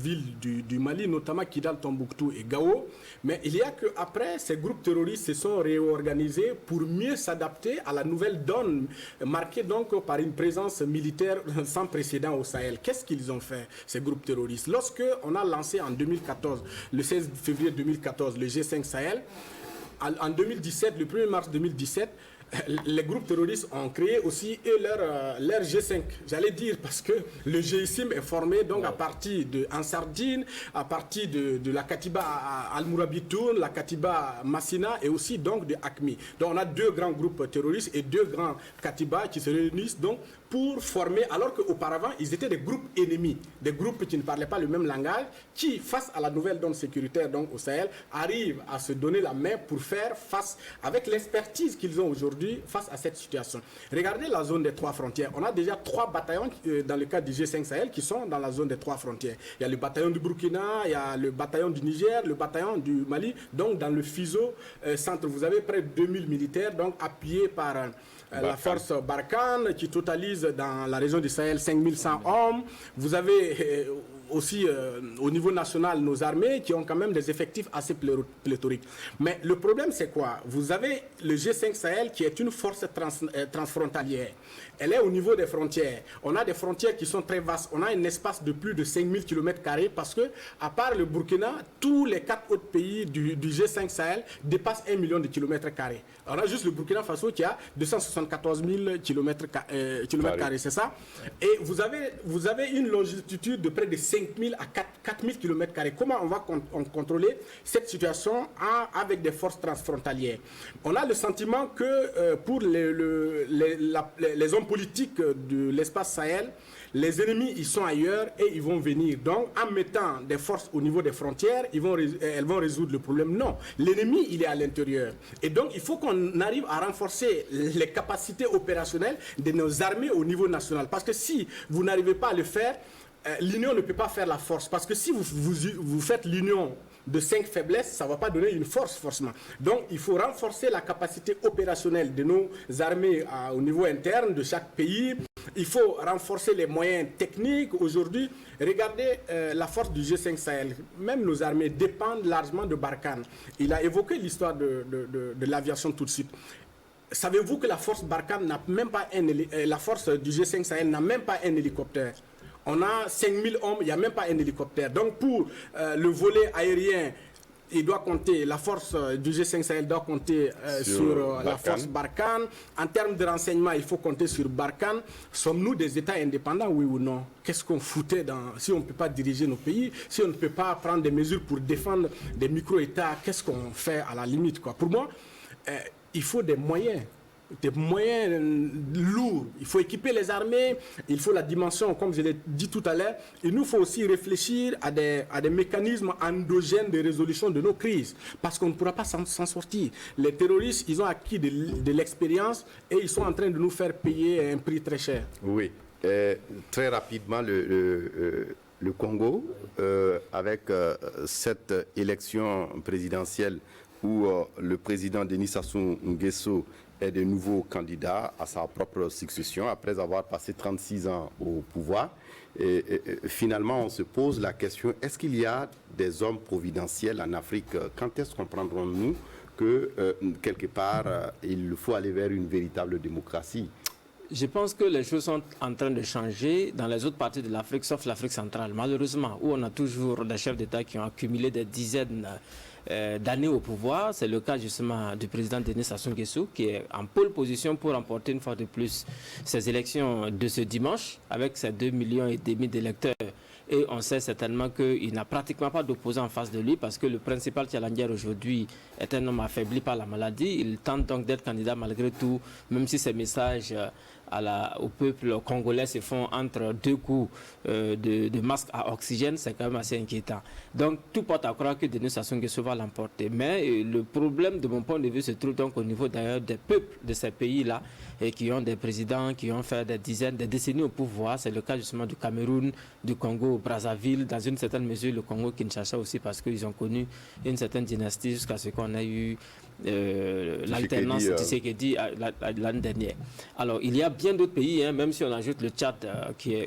villes du Mali, notamment Kidal, Tombouctou et Gao. Mais il y a qu'après, ces groupes terroristes se sont réorganisés pour mieux s'adapter à la nouvelle donne, marquée donc par une présence militaire sans précédent au Sahel. Qu'est-ce qu'ils ont fait, ces groupes terroristes? Lorsque on a lancé en 2014, le 16 février 2014, le G5 Sahel, en 2017, le 1er mars 2017, les groupes terroristes ont créé aussi leur G5, j'allais dire, parce que le GICIM est formé donc à partir de Ansardine, à partir de la Katiba Al-Mourabitoun, la Katiba Massina et aussi donc de ACMI. Donc on a 2 grands groupes terroristes et 2 grands Katiba qui se réunissent donc pour former, alors qu'auparavant ils étaient des groupes ennemis, des groupes qui ne parlaient pas le même langage, qui face à la nouvelle donne sécuritaire donc au Sahel arrivent à se donner la main pour faire face avec l'expertise qu'ils ont aujourd'hui face à cette situation. Regardez la zone des 3 frontières. On a déjà 3 bataillons dans le cadre du G5 Sahel qui sont dans la zone des 3 frontières. Il y a le bataillon du Burkina, il y a le bataillon du Niger, le bataillon du Mali. Donc dans le FISO centre, vous avez près de 2000 militaires donc appuyés par la force Barkhane qui totalise mobilise dans la région du Sahel 5100 hommes. Vous avez aussi au niveau national nos armées qui ont quand même des effectifs assez pléthoriques. Mais le problème c'est quoi? Vous avez le G5 Sahel qui est une force transfrontalière. Elle est au niveau des frontières. On a des frontières qui sont très vastes. On a un espace de plus de 5000 km² parce que, à part le Burkina, tous les 4 autres pays du G5 Sahel dépassent 1 million de km². On a juste le Burkina Faso qui a 274 000 km², c'est ça? Et vous avez une longitude de près de 5000 à 4000 km². Comment on va contrôler cette situation avec des forces transfrontalières? On a le sentiment que pour les hommes politiques de l'espace Sahel, les ennemis, ils sont ailleurs et ils vont venir. Donc, en mettant des forces au niveau des frontières, elles vont résoudre le problème. Non, l'ennemi, il est à l'intérieur. Et donc, il faut qu'on arrive à renforcer les capacités opérationnelles de nos armées au niveau national. Parce que si vous n'arrivez pas à le faire, l'union ne peut pas faire la force. Parce que si vous faites l'union de 5 faiblesses, ça ne va pas donner une force forcément. Donc il faut renforcer la capacité opérationnelle de nos armées au niveau interne de chaque pays. Il faut renforcer les moyens techniques. Aujourd'hui, regardez la force du G5 Sahel. Même nos armées dépendent largement de Barkhane. Il a évoqué l'histoire de l'aviation tout de suite. Savez-vous que la force Barkhane n'a même pas la force du G5 Sahel n'a même pas un hélicoptère? On a 5000 hommes, il n'y a même pas un hélicoptère. Donc pour le volet aérien, il doit compter, la force du G5 Sahel doit compter sur la force Barkhane. En termes de renseignement, il faut compter sur Barkhane. Sommes-nous des États indépendants, oui ou non? Qu'est-ce qu'on foutait si on ne peut pas diriger nos pays, si on ne peut pas prendre des mesures pour défendre des micro-États, qu'est-ce qu'on fait à la limite, quoi? Pour moi, il faut des moyens lourds. Il faut équiper les armées, il faut la dimension, comme je l'ai dit tout à l'heure. Il nous faut aussi réfléchir à des mécanismes endogènes de résolution de nos crises, parce qu'on ne pourra pas s'en sortir. Les terroristes, ils ont acquis de l'expérience et ils sont en train de nous faire payer un prix très cher. Oui. Très rapidement, le Congo, avec cette élection présidentielle où le président Denis Sassou Nguesso est de nouveau candidat à sa propre succession après avoir passé 36 ans au pouvoir. Et finalement, on se pose la question, est-ce qu'il y a des hommes providentiels en Afrique? Quand est-ce qu'on comprendrons-nous que, quelque part, il faut aller vers une véritable démocratie? Je pense que les choses sont en train de changer dans les autres parties de l'Afrique, sauf l'Afrique centrale, malheureusement, où on a toujours des chefs d'État qui ont accumulé des dizaines d'années au pouvoir. C'est le cas justement du président Denis Sassou Nguesso qui est en pole position pour remporter une fois de plus ces élections de ce dimanche avec ses 2,5 millions d'électeurs. Et on sait certainement qu'il n'a pratiquement pas d'opposant en face de lui parce que le principal challenger aujourd'hui est un homme affaibli par la maladie. Il tente donc d'être candidat malgré tout, même si ses messages au peuple congolais se font entre deux coups de masque à oxygène, c'est quand même assez inquiétant. Donc tout porte à croire que Denis Sassou Nguesso va l'emporter. Mais le problème de mon point de vue se trouve donc au niveau d'ailleurs des peuples de ces pays-là et qui ont des présidents qui ont fait des décennies au pouvoir. C'est le cas justement du Cameroun, du Congo, Brazzaville, dans une certaine mesure le Congo Kinshasa aussi parce qu'ils ont connu une certaine dynastie jusqu'à ce qu'on ait eu l'alternance Tshisekedi l'année dernière. Alors il y a bien d'autres pays, même si on ajoute le Tchad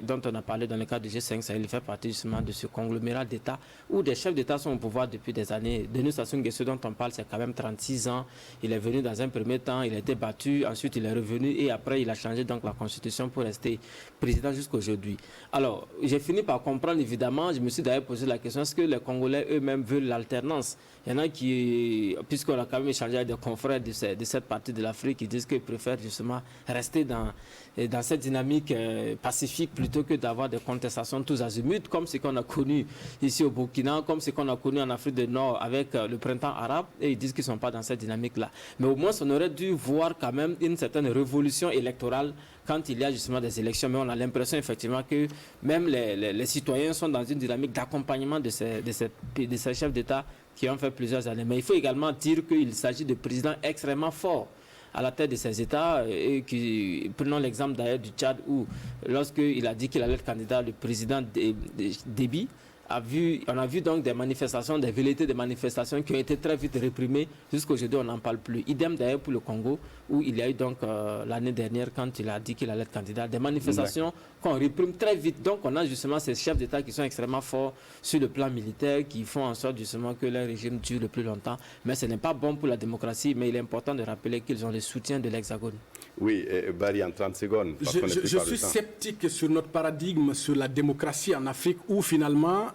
dont on a parlé dans le cadre du G5 Sahel, il fait partie justement de ce conglomérat d'États où des chefs d'État sont au pouvoir depuis des années. Denis Sassou Nguesso dont on parle, c'est quand même 36 ans. Il est venu dans un premier temps, il a été battu, ensuite il est revenu et après il a changé donc la constitution pour rester président jusqu'à aujourd'hui. Alors j'ai fini par comprendre évidemment, je me suis d'ailleurs posé la question, est-ce que les Congolais eux-mêmes veulent l'alternance? Il y en a qui, puisqu'on a quand même échangé avec des confrères de cette partie de l'Afrique, qui disent qu'ils préfèrent justement rester dans cette dynamique pacifique plutôt que d'avoir des contestations tous azimuts, comme ce qu'on a connu ici au Burkina, comme ce qu'on a connu en Afrique du Nord avec le printemps arabe, et ils disent qu'ils ne sont pas dans cette dynamique-là. Mais au moins, on aurait dû voir quand même une certaine révolution électorale quand il y a justement des élections. Mais on a l'impression effectivement que même les citoyens sont dans une dynamique d'accompagnement de ces chefs d'État qui ont fait plusieurs années. Mais il faut également dire qu'il s'agit de présidents extrêmement forts à la tête de ces États. Et prenons l'exemple d'ailleurs du Tchad où, lorsqu'il a dit qu'il allait être candidat, le président Déby on a vu donc des manifestations, des velléités de manifestations qui ont été très vite réprimées. Jusqu'aujourd'hui, on n'en parle plus. Idem d'ailleurs pour le Congo, où il y a eu donc l'année dernière, quand il a dit qu'il allait être candidat, des manifestations qu'on réprime très vite. Donc on a justement ces chefs d'État qui sont extrêmement forts sur le plan militaire, qui font en sorte justement que leur régime dure le plus longtemps. Mais ce n'est pas bon pour la démocratie, mais il est important de rappeler qu'ils ont le soutien de l'Hexagone. Oui, Barry, en 30 secondes. Je suis sceptique sur notre paradigme sur la démocratie en Afrique, où finalement,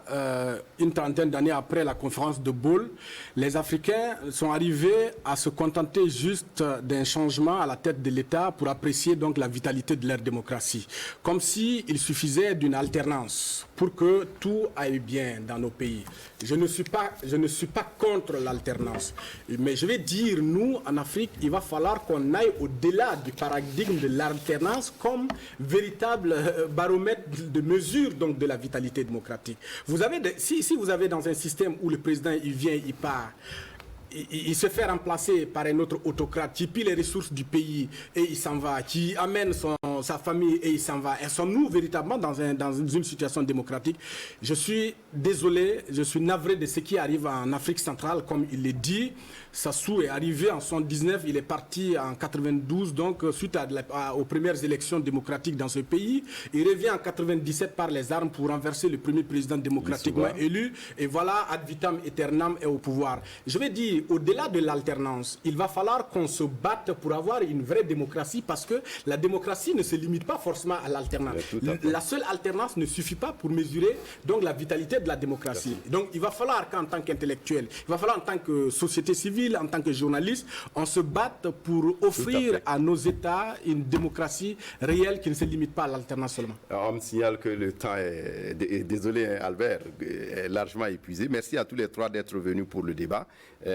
une trentaine d'années après la conférence de Bâle, les Africains sont arrivés à se contenter juste d'un changement à la tête de l'État pour apprécier donc la vitalité de leur démocratie. Comme s'il suffisait d'une alternance pour que tout aille bien dans nos pays. Je ne suis pas contre l'alternance. Mais je vais dire, nous, en Afrique, il va falloir qu'on aille au-delà du paradigme de l'alternance comme véritable baromètre de mesure donc, de la vitalité démocratique. Vous avez si vous avez dans un système où le président il vient, il part, il se fait remplacer par un autre autocrate qui pille les ressources du pays et il s'en va, qui amène sa famille et il s'en va. Et sommes-nous véritablement dans une situation démocratique? Je suis désolé, je suis navré de ce qui arrive en Afrique centrale, comme il l'a dit. Sassou est arrivé en 1979, il est parti en 92, donc suite aux premières élections démocratiques dans ce pays. Il revient en 97 par les armes pour renverser le premier président démocratiquement élu. Et voilà, ad vitam aeternam est au pouvoir. Je vais dire, au-delà de l'alternance, il va falloir qu'on se batte pour avoir une vraie démocratie, parce que la démocratie ne se limite pas forcément à l'alternance. La seule alternance ne suffit pas pour mesurer donc la vitalité de la démocratie. Donc il va falloir qu'en tant qu'intellectuel, il va falloir en tant que société civile, en tant que journaliste, on se batte pour offrir à nos États une démocratie réelle qui ne se limite pas à l'alternance seulement. On me signale que le temps est, désolé Albert, est largement épuisé. Merci à tous les trois d'être venus pour le débat.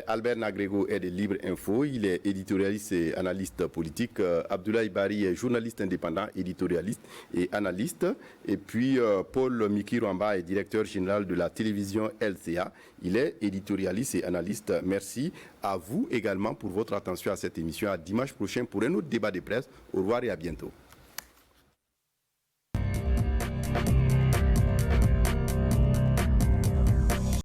Albert Nagrego est de Libre Info, il est éditorialiste et analyste politique. Abdoulaye Barry est journaliste indépendant, éditorialiste et analyste. Et puis Paul Mikirwamba est directeur général de la télévision LCA. Il est éditorialiste et analyste. Merci à vous également pour votre attention à cette émission. À dimanche prochain pour un autre débat de presse. Au revoir et à bientôt.